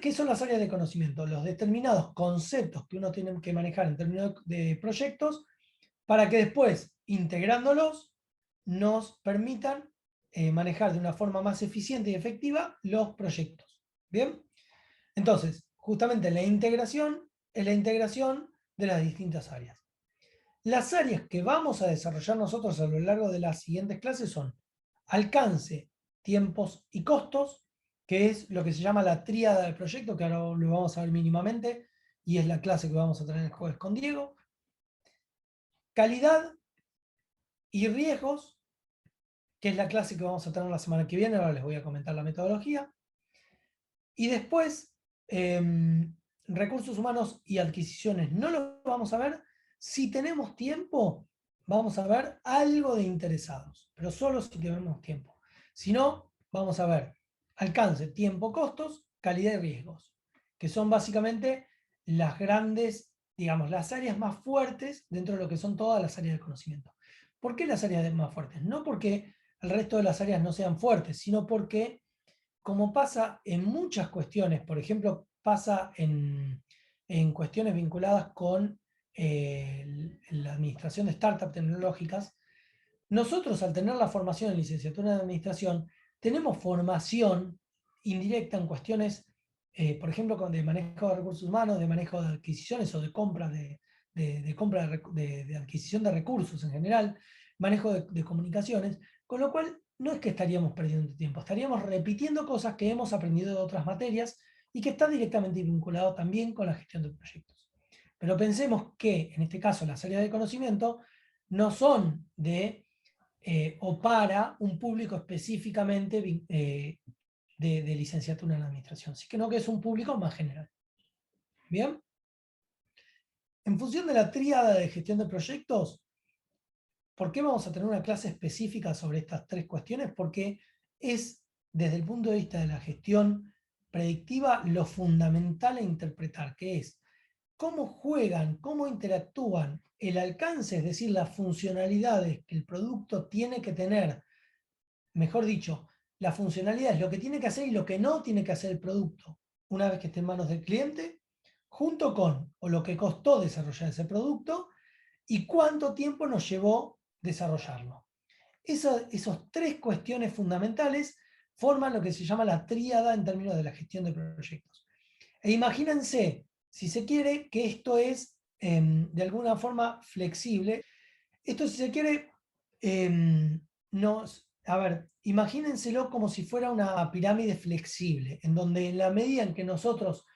¿Qué son las áreas de conocimiento? Los determinados conceptos que uno tiene que manejar en términos de proyectos para que después, integrándolos, nos permitan manejar de una forma más eficiente y efectiva los proyectos. ¿Bien? Entonces, justamente la integración es la integración de las distintas áreas. Las áreas que vamos a desarrollar nosotros a lo largo de las siguientes clases son alcance, tiempos y costos, que es lo que se llama la tríada del proyecto, que ahora lo vamos a ver mínimamente, y es la clase que vamos a tener el jueves con Diego. Calidad y riesgos, que es la clase que vamos a tener la semana que viene, ahora les voy a comentar la metodología. Y después, recursos humanos y adquisiciones no lo vamos a ver. Si tenemos tiempo, vamos a ver algo de interesados, pero solo si tenemos tiempo. Si no, vamos a ver alcance, tiempo, costos, calidad y riesgos, que son básicamente las grandes, digamos, las áreas más fuertes dentro de lo que son todas las áreas de conocimiento. ¿Por qué las áreas más fuertes? No porque el resto de las áreas no sean fuertes, sino porque, como pasa en muchas cuestiones, por ejemplo, pasa en cuestiones vinculadas con la administración de startups tecnológicas, nosotros al tener la formación en licenciatura de administración, tenemos formación indirecta en cuestiones, por ejemplo, de manejo de recursos humanos, de manejo de adquisiciones o de compra de adquisición de recursos en general, manejo de comunicaciones, con lo cual no es que estaríamos perdiendo tiempo, estaríamos repitiendo cosas que hemos aprendido de otras materias y que está directamente vinculado también con la gestión de proyectos. Pero pensemos que, en este caso, las áreas de conocimiento no son o para un público específicamente de licenciatura en administración, sino que es un público más general. Bien. En función de la tríada de gestión de proyectos, ¿por qué vamos a tener una clase específica sobre estas 3 cuestiones? Porque es, desde el punto de vista de la gestión predictiva, lo fundamental a interpretar, que es cómo juegan, cómo interactúan el alcance, es decir, las funcionalidades que el producto tiene que tener, mejor dicho, las funcionalidades, lo que tiene que hacer y lo que no tiene que hacer el producto una vez que esté en manos del cliente, junto con o lo que costó desarrollar ese producto y cuánto tiempo nos llevó desarrollarlo. Esos 3 cuestiones fundamentales forman lo que se llama la tríada en términos de la gestión de proyectos. E imagínense, si se quiere, que esto es de alguna forma flexible. Esto, si se quiere, a ver, imagínenselo como si fuera una pirámide flexible, en donde en la medida en que nosotros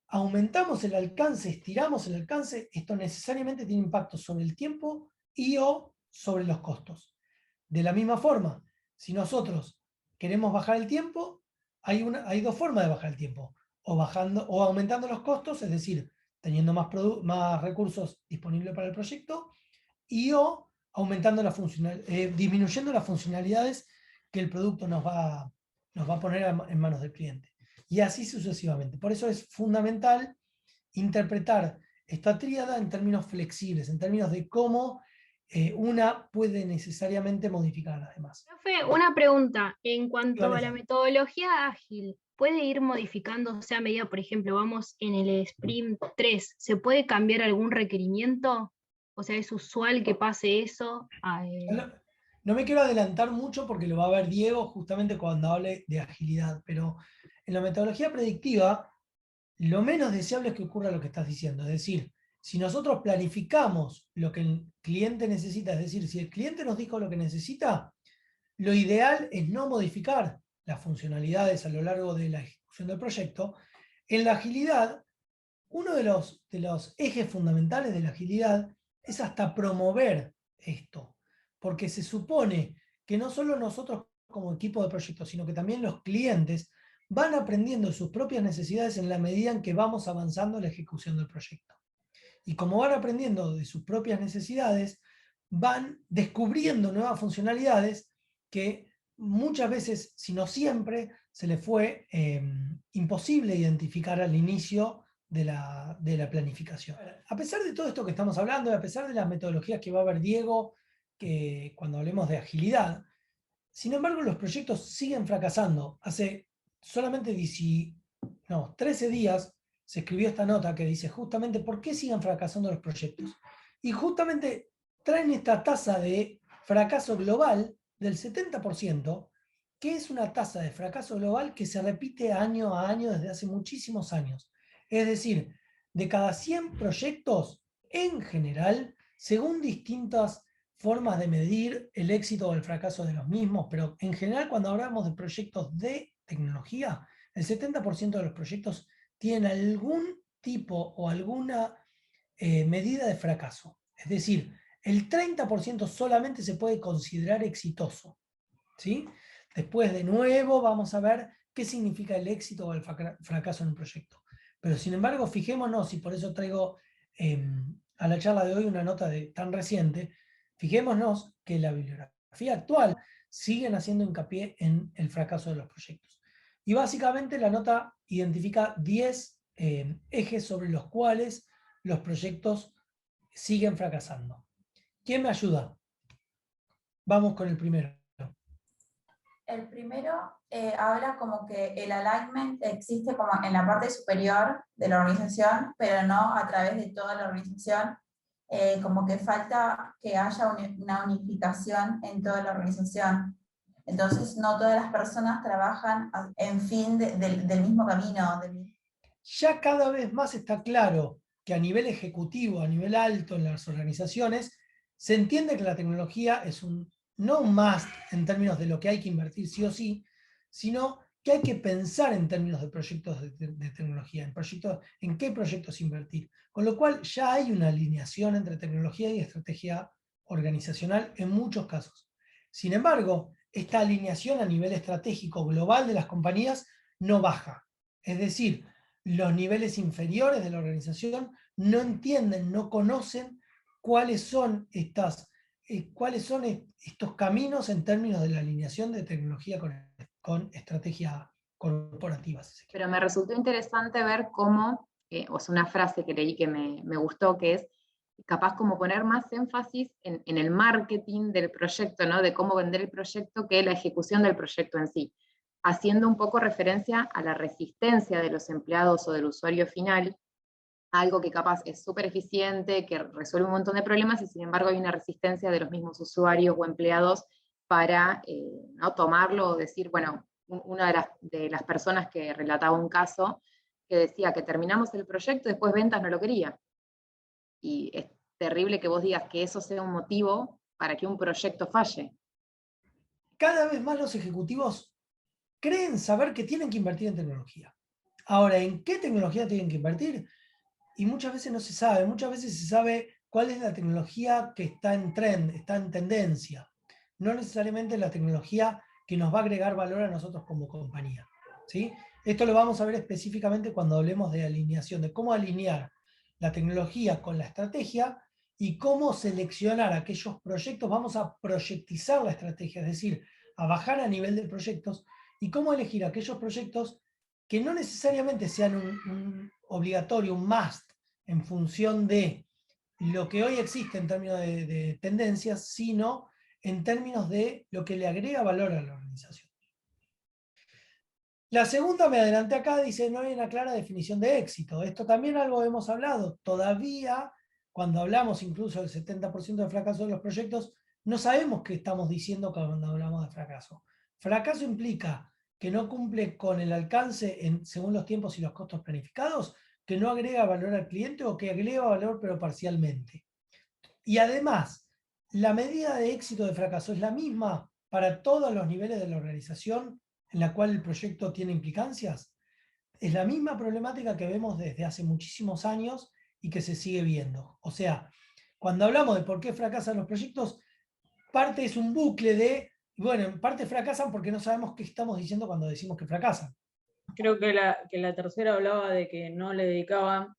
aumentamos el alcance, estiramos el alcance, esto necesariamente tiene impacto sobre el tiempo y o sobre los costos. De la misma forma, si nosotros queremos bajar el tiempo, hay 2 formas de bajar el tiempo, o aumentando los costos, es decir, teniendo más recursos disponibles para el proyecto, y o aumentando disminuyendo las funcionalidades que el producto nos va a poner en manos del cliente. Y así sucesivamente. Por eso es fundamental interpretar esta tríada en términos flexibles, en términos de cómo una puede necesariamente modificar a las demás. Profe, una pregunta. En Sí, cuanto a la Vanessa. metodología ágil, ¿puede ir modificándose a medida, por ejemplo, vamos en el sprint 3, ¿se puede cambiar algún requerimiento? O sea, ¿es usual que pase eso? No me quiero adelantar mucho porque lo va a ver Diego justamente cuando hable de agilidad, pero en la metodología predictiva, lo menos deseable es que ocurra lo que estás diciendo. Es decir, si nosotros planificamos lo que el cliente necesita, es decir, si el cliente nos dijo lo que necesita, lo ideal es no modificar las funcionalidades a lo largo de la ejecución del proyecto. En la agilidad, uno de los ejes fundamentales de la agilidad es hasta promover esto, porque se supone que no solo nosotros como equipo de proyecto, sino que también los clientes van aprendiendo sus propias necesidades en la medida en que vamos avanzando en la ejecución del proyecto. Y como van aprendiendo de sus propias necesidades, van descubriendo nuevas funcionalidades que muchas veces, si no siempre, se les fue imposible identificar al inicio de la planificación. A pesar de todo esto que estamos hablando, y a pesar de las metodologías que va a ver Diego, que cuando hablemos de agilidad, sin embargo, los proyectos siguen fracasando. Hace solamente 13 días se escribió esta nota que dice justamente por qué siguen fracasando los proyectos. Y justamente traen esta tasa de fracaso global del 70%, que es una tasa de fracaso global que se repite año a año desde hace muchísimos años. Es decir, de cada 100 proyectos, en general, según distintas formas de medir el éxito o el fracaso de los mismos, pero en general cuando hablamos de proyectos de tecnología, el 70% de los proyectos tienen algún tipo o alguna medida de fracaso. Es decir, el 30% solamente se puede considerar exitoso. ¿Sí? Después, de nuevo, vamos a ver qué significa el éxito o el fracaso en un proyecto. Pero, sin embargo, fijémonos, y por eso traigo a la charla de hoy una nota tan reciente, fijémonos que la bibliografía actual siguen haciendo hincapié en el fracaso de los proyectos. Y básicamente la nota identifica 10 ejes sobre los cuales los proyectos siguen fracasando. ¿Quién me ayuda? Vamos con el primero. El primero habla como que el alignment existe como en la parte superior de la organización, pero no a través de toda la organización. Como que falta que haya una unificación en toda la organización. Entonces, no todas las personas trabajan en fin del mismo camino. Ya cada vez más está claro que a nivel ejecutivo, a nivel alto en las organizaciones, se entiende que la tecnología es no un must en términos de lo que hay que invertir sí o sí, sino que hay que pensar en términos de proyectos de tecnología, en qué proyectos invertir. Con lo cual ya hay una alineación entre tecnología y estrategia organizacional en muchos casos. Sin embargo, esta alineación a nivel estratégico global de las compañías no baja. Es decir, los niveles inferiores de la organización no entienden, no conocen cuáles son estos caminos en términos de la alineación de tecnología con estrategia corporativa. Pero me resultó interesante ver cómo, o sea, una frase que leí que me gustó, que es capaz como poner más énfasis en el marketing del proyecto, ¿no? De cómo vender el proyecto que la ejecución del proyecto en sí, haciendo un poco referencia a la resistencia de los empleados o del usuario final, algo que capaz es súper eficiente, que resuelve un montón de problemas y sin embargo hay una resistencia de los mismos usuarios o empleados para ¿no? tomarlo o decir, bueno, una de las personas que relataba un caso que decía que terminamos el proyecto y después ventas no lo quería. Y es terrible que vos digas que eso sea un motivo para que un proyecto falle. Cada vez más los ejecutivos creen saber que tienen que invertir en tecnología. Ahora, ¿en qué tecnología tienen que invertir? Y muchas veces no se sabe, muchas veces se sabe cuál es la tecnología que está en trend, está en tendencia, no necesariamente la tecnología que nos va a agregar valor a nosotros como compañía. ¿Sí? Esto lo vamos a ver específicamente cuando hablemos de alineación, de cómo alinear la tecnología con la estrategia y cómo seleccionar aquellos proyectos, vamos a proyectizar la estrategia, es decir, a bajar a nivel de proyectos y cómo elegir aquellos proyectos que no necesariamente sean un obligatorio, un must, en función de lo que hoy existe en términos de tendencias, sino en términos de lo que le agrega valor a la organización. La segunda, me adelanté acá, dice no hay una clara definición de éxito. Esto también algo hemos hablado. Todavía, cuando hablamos incluso del 70% de fracaso de los proyectos, no sabemos qué estamos diciendo cuando hablamos de fracaso. Fracaso implica que no cumple con el alcance según los tiempos y los costos planificados, que no agrega valor al cliente o que agrega valor pero parcialmente. Y además, la medida de éxito de fracaso es la misma para todos los niveles de la organización en la cual el proyecto tiene implicancias. Es la misma problemática que vemos desde hace muchísimos años y que se sigue viendo. O sea, cuando hablamos de por qué fracasan los proyectos, parte es un bucle de, bueno, en parte fracasan porque no sabemos qué estamos diciendo cuando decimos que fracasan. Creo que la tercera hablaba de que no le dedicaban,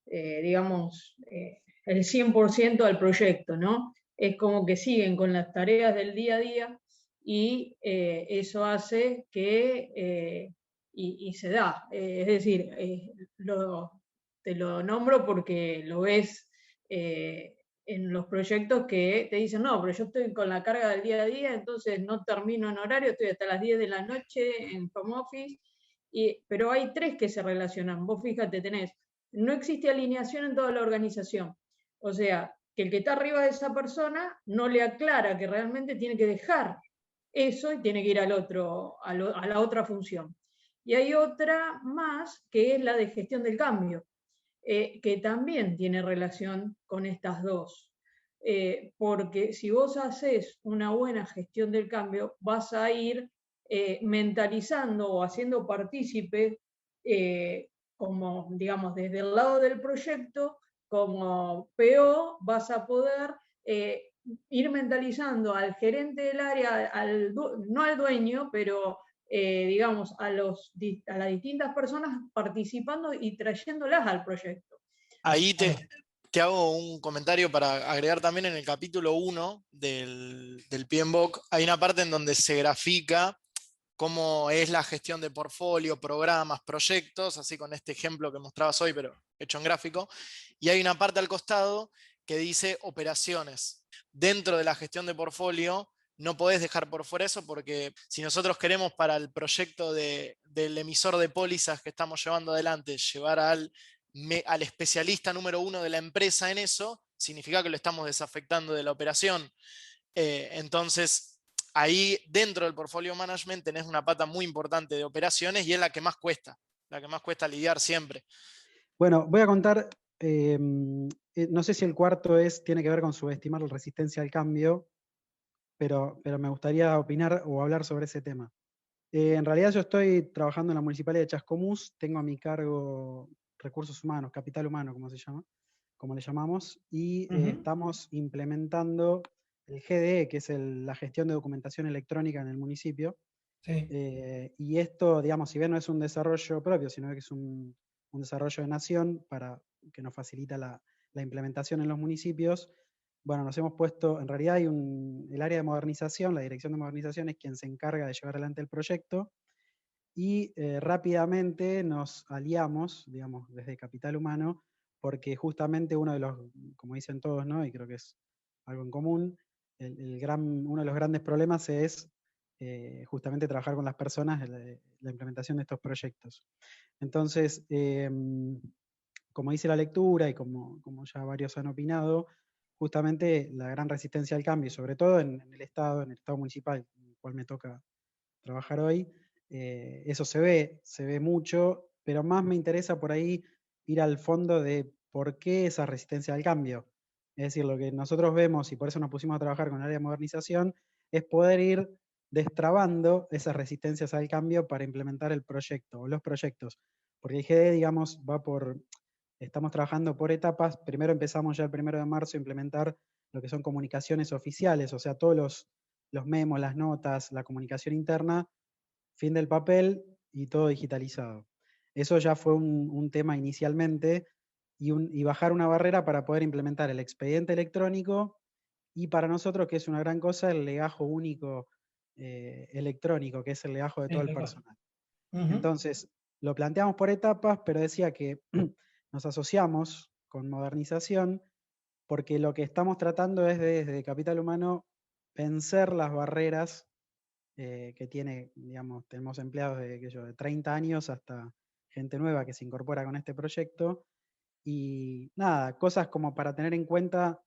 digamos, el 100% al proyecto, ¿no? Es como que siguen con las tareas del día a día y eso hace que, y se da, es decir, te lo nombro porque lo ves en los proyectos que te dicen, no, pero yo estoy con la carga del día a día, entonces no termino en horario, estoy hasta las 10 de la noche en home office, pero hay tres que se relacionan. Vos fíjate, no existe alineación en toda la organización. O sea, que el que está arriba de esa persona no le aclara que realmente tiene que dejar eso y tiene que ir al otro, a la otra función. Y hay otra más que es la de gestión del cambio, que también tiene relación con estas dos. Porque si vos haces una buena gestión del cambio, vas a ir mentalizando o haciendo partícipe, como digamos desde el lado del proyecto, como PO, vas a poder ir mentalizando al gerente del área, no al dueño, pero digamos, a las distintas personas participando y trayéndolas al proyecto. Ahí te hago un comentario para agregar también en el capítulo 1 del PMBOK. Hay una parte en donde se grafica cómo es la gestión de portfolio, programas, proyectos, así con este ejemplo que mostrabas hoy, pero hecho en gráfico. Y hay una parte al costado que dice operaciones. Dentro de la gestión de portfolio no podés dejar por fuera eso, porque si nosotros queremos para el proyecto del emisor de pólizas que estamos llevando adelante, llevar al especialista número 1 de la empresa en eso, significa que lo estamos desafectando de la operación. Entonces, ahí dentro del portfolio management tenés una pata muy importante de operaciones y es la que más cuesta lidiar siempre. Bueno, voy a contar, no sé si el cuarto tiene que ver con subestimar la resistencia al cambio, pero me gustaría opinar o hablar sobre ese tema. En realidad yo estoy trabajando en la Municipalidad de Chascomús, tengo a mi cargo recursos humanos, capital humano, como le llamamos, y estamos implementando el GDE, que es la gestión de documentación electrónica en el municipio. Sí. Y esto, digamos, si bien no es un desarrollo propio, sino que es un desarrollo de nación que nos facilita la implementación en los municipios, bueno, nos hemos puesto, en realidad hay el área de modernización, la dirección de modernización es quien se encarga de llevar adelante el proyecto, y rápidamente nos aliamos, digamos, desde Capital Humano, porque justamente uno de los, como dicen todos, ¿no? Y creo que es algo en común, uno de los grandes problemas es justamente trabajar con las personas en la implementación de estos proyectos. Entonces, como dice la lectura y como ya varios han opinado, justamente la gran resistencia al cambio, sobre todo en el Estado municipal, en el cual me toca trabajar hoy, eso se ve mucho, pero más me interesa por ahí ir al fondo de por qué esa resistencia al cambio. Es decir, lo que nosotros vemos, y por eso nos pusimos a trabajar con el área de modernización, es poder ir destrabando esas resistencias al cambio para implementar el proyecto o los proyectos. Porque el GD, digamos, estamos trabajando por etapas. Primero empezamos ya el 1 de marzo a implementar lo que son comunicaciones oficiales, o sea, todos los memos, las notas, la comunicación interna, fin del papel y todo digitalizado. Eso ya fue un tema inicialmente, y bajar una barrera para poder implementar el expediente electrónico, y para nosotros, que es una gran cosa, el legajo único electrónico, que es el legajo de todo el personal. Entonces, lo planteamos por etapas, pero decía que nos asociamos con modernización porque lo que estamos tratando es desde Capital Humano vencer las barreras que tiene, digamos, tenemos empleados de 30 años hasta gente nueva que se incorpora con este proyecto. Y nada, cosas como para tener en cuenta,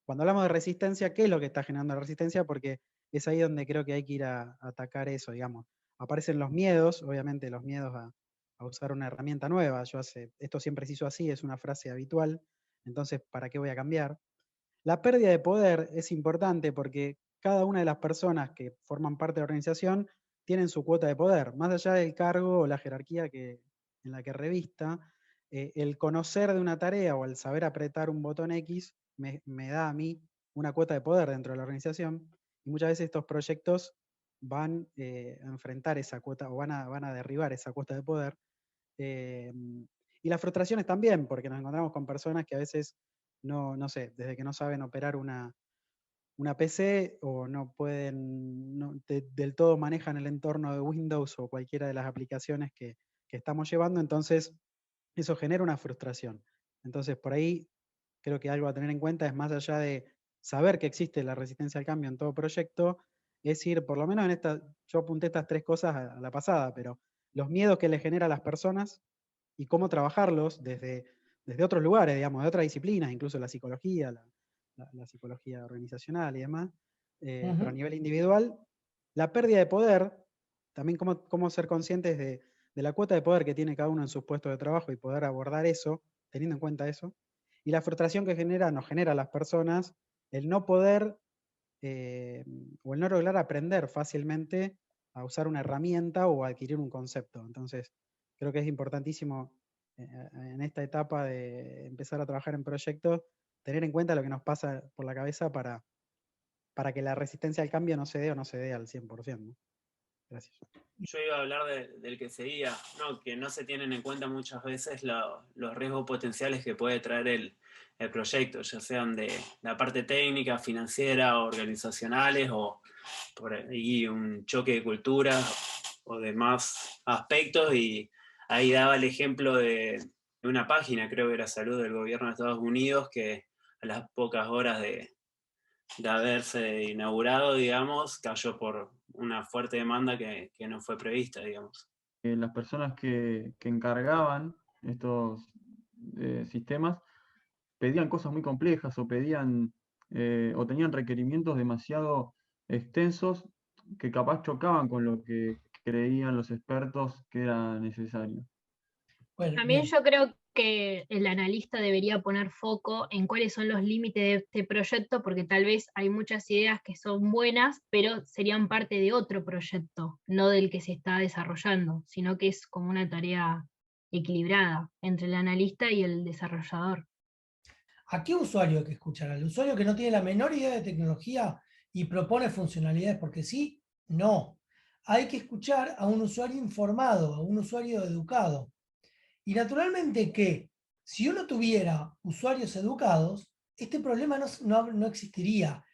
cuando hablamos de resistencia, ¿qué es lo que está generando la resistencia? Porque es ahí donde creo que hay que ir a atacar eso, digamos. Aparecen los miedos, obviamente los miedos a usar una herramienta nueva. Esto siempre se hizo así, es una frase habitual, entonces, ¿para qué voy a cambiar? La pérdida de poder es importante porque cada una de las personas que forman parte de la organización tienen su cuota de poder, más allá del cargo o la jerarquía en la que revista. El conocer de una tarea o el saber apretar un botón X me da a mí una cuota de poder dentro de la organización, y muchas veces estos proyectos van a enfrentar esa cuota o van a derribar esa cuota de poder. Y las frustraciones también, porque nos encontramos con personas que a veces no sé, desde que no saben operar una PC o no pueden, del todo manejan el entorno de Windows o cualquiera de las aplicaciones que estamos llevando, entonces eso genera una frustración. Entonces por ahí creo que algo a tener en cuenta es, más allá de saber que existe la resistencia al cambio en todo proyecto, es ir, por lo menos en yo apunté estas 3 cosas a la pasada, pero los miedos que le genera a las personas y cómo trabajarlos desde otros lugares, digamos, de otras disciplinas, incluso la psicología, la psicología organizacional y demás, pero a nivel individual. La pérdida de poder, también cómo ser conscientes de la cuota de poder que tiene cada uno en sus puestos de trabajo y poder abordar eso, teniendo en cuenta eso. Y la frustración que nos genera a las personas el no poder o el no lograr aprender fácilmente a usar una herramienta o a adquirir un concepto. Entonces, creo que es importantísimo en esta etapa de empezar a trabajar en proyectos, tener en cuenta lo que nos pasa por la cabeza para que la resistencia al cambio no se dé o no se dé al 100%, ¿no? Gracias. Yo iba a hablar del que seguía, no, que no se tienen en cuenta muchas veces los riesgos potenciales que puede traer el proyecto, ya sean de la parte técnica, financiera, organizacionales, o por ahí un choque de culturas o demás aspectos. Y ahí daba el ejemplo de una página, creo que era Salud del gobierno de Estados Unidos, que a las pocas horas de haberse inaugurado, digamos, cayó por una fuerte demanda que no fue prevista, digamos. Las personas que encargaban estos sistemas pedían cosas muy complejas o pedían o tenían requerimientos demasiado extensos que capaz chocaban con lo que creían los expertos que era necesario. Bueno, También bien. yo creo que el analista debería poner foco en cuáles son los límites de este proyecto, porque tal vez hay muchas ideas que son buenas, pero serían parte de otro proyecto, no del que se está desarrollando, sino que es como una tarea equilibrada entre el analista y el desarrollador. ¿A qué usuario hay que escuchar? ¿Al usuario que no tiene la menor idea de tecnología y propone funcionalidades porque sí? No. Hay que escuchar a un usuario informado, a un usuario educado. Y naturalmente que si uno tuviera usuarios educados, este problema no existiría.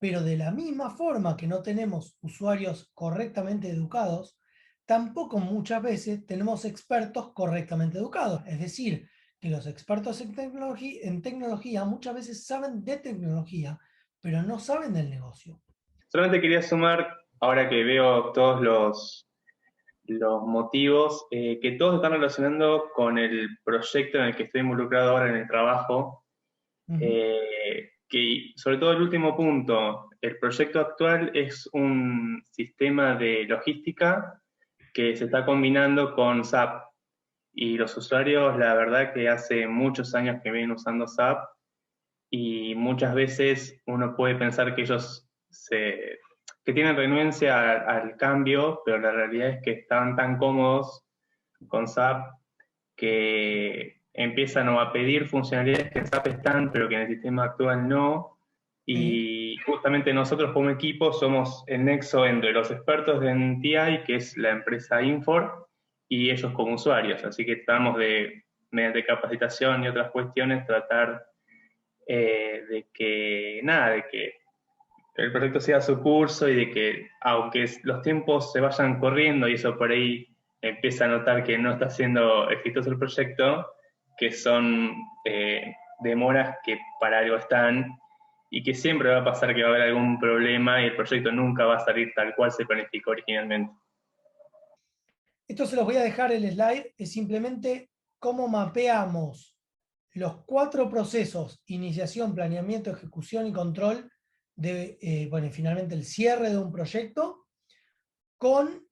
Pero de la misma forma que no tenemos usuarios correctamente educados, tampoco muchas veces tenemos expertos correctamente educados. Es decir, que los expertos en tecnología muchas veces saben de tecnología, pero no saben del negocio. Solamente quería sumar, ahora que veo todos los motivos, que todos están relacionando con el proyecto en el que estoy involucrado ahora en el trabajo. Que sobre todo el último punto, el proyecto actual es un sistema de logística que se está combinando con SAP. Y los usuarios, la verdad que hace muchos años que vienen usando SAP, y muchas veces uno puede pensar que ellos que tienen renuencia al cambio, pero la realidad es que están tan cómodos con SAP que empiezan a pedir funcionalidades que en SAP están, pero que en el sistema actual no. Y justamente nosotros como equipo somos el nexo entre los expertos en TI, que es la empresa Infor, y ellos como usuarios. Así que estamos mediante capacitación y otras cuestiones, tratar de que el proyecto siga su curso y de que, aunque los tiempos se vayan corriendo y eso por ahí empieza a notar que no está siendo exitoso el proyecto, que son demoras que para algo están, y que siempre va a pasar que va a haber algún problema y el proyecto nunca va a salir tal cual se planificó originalmente. Esto se los voy a dejar el slide, es simplemente cómo mapeamos los 4 procesos: iniciación, planeamiento, ejecución y control, de, bueno, y finalmente el cierre de un proyecto, con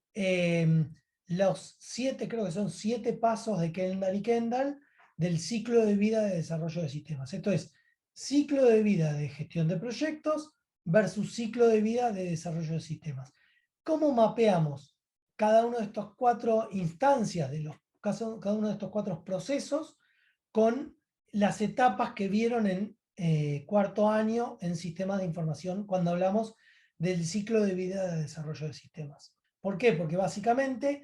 los 7, creo que son 7 pasos de Kendall y Kendall del ciclo de vida de desarrollo de sistemas. Esto es ciclo de vida de gestión de proyectos versus ciclo de vida de desarrollo de sistemas. ¿Cómo mapeamos cada uno de estos 4 instancias, cada uno de estos 4 procesos, con las etapas que vieron en cuarto año en sistemas de información cuando hablamos del ciclo de vida de desarrollo de sistemas? ¿Por qué? Porque básicamente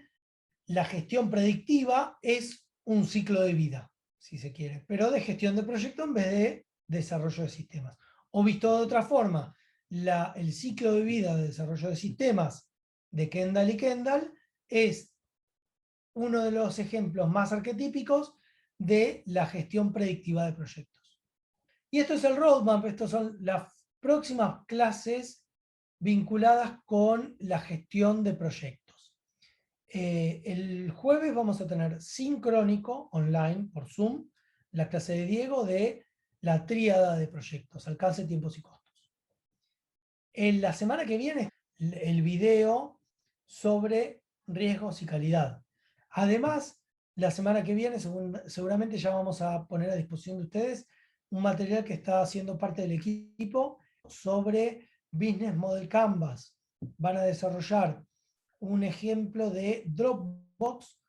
la gestión predictiva es un ciclo de vida, si se quiere, pero de gestión de proyecto en vez de desarrollo de sistemas. O visto de otra forma, el ciclo de vida de desarrollo de sistemas de Kendall y Kendall es uno de los ejemplos más arquetípicos de la gestión predictiva de proyectos. Y esto es el roadmap, estas son las próximas clases vinculadas con la gestión de proyectos. El jueves vamos a tener sincrónico, online, por Zoom, la clase de Diego de la tríada de proyectos, alcance, tiempos y costos. En la semana que viene, el video sobre riesgos y calidad. Además, la semana que viene, seguramente ya vamos a poner a disposición de ustedes un material que está haciendo parte del equipo sobre Business Model Canvas. Van a desarrollar un ejemplo de Dropbox,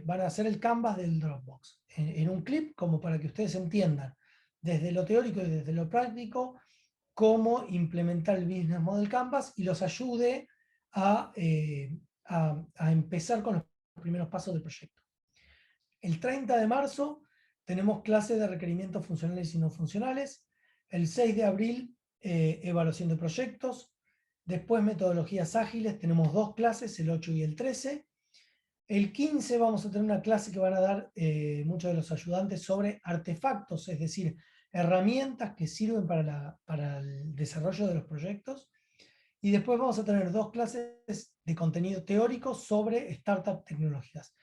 van a hacer el Canvas del Dropbox en un clip, como para que ustedes entiendan desde lo teórico y desde lo práctico cómo implementar el Business Model Canvas y los ayude a empezar con los primeros pasos del proyecto. El 30 de marzo tenemos clases de requerimientos funcionales y no funcionales. El 6 de abril, evaluación de proyectos. Después, metodologías ágiles, tenemos 2 clases, el 8 y el 13. El 15 vamos a tener una clase que van a dar muchos de los ayudantes sobre artefactos, es decir, herramientas que sirven para el desarrollo de los proyectos. Y después vamos a tener 2 clases de contenido teórico sobre startup tecnológicas.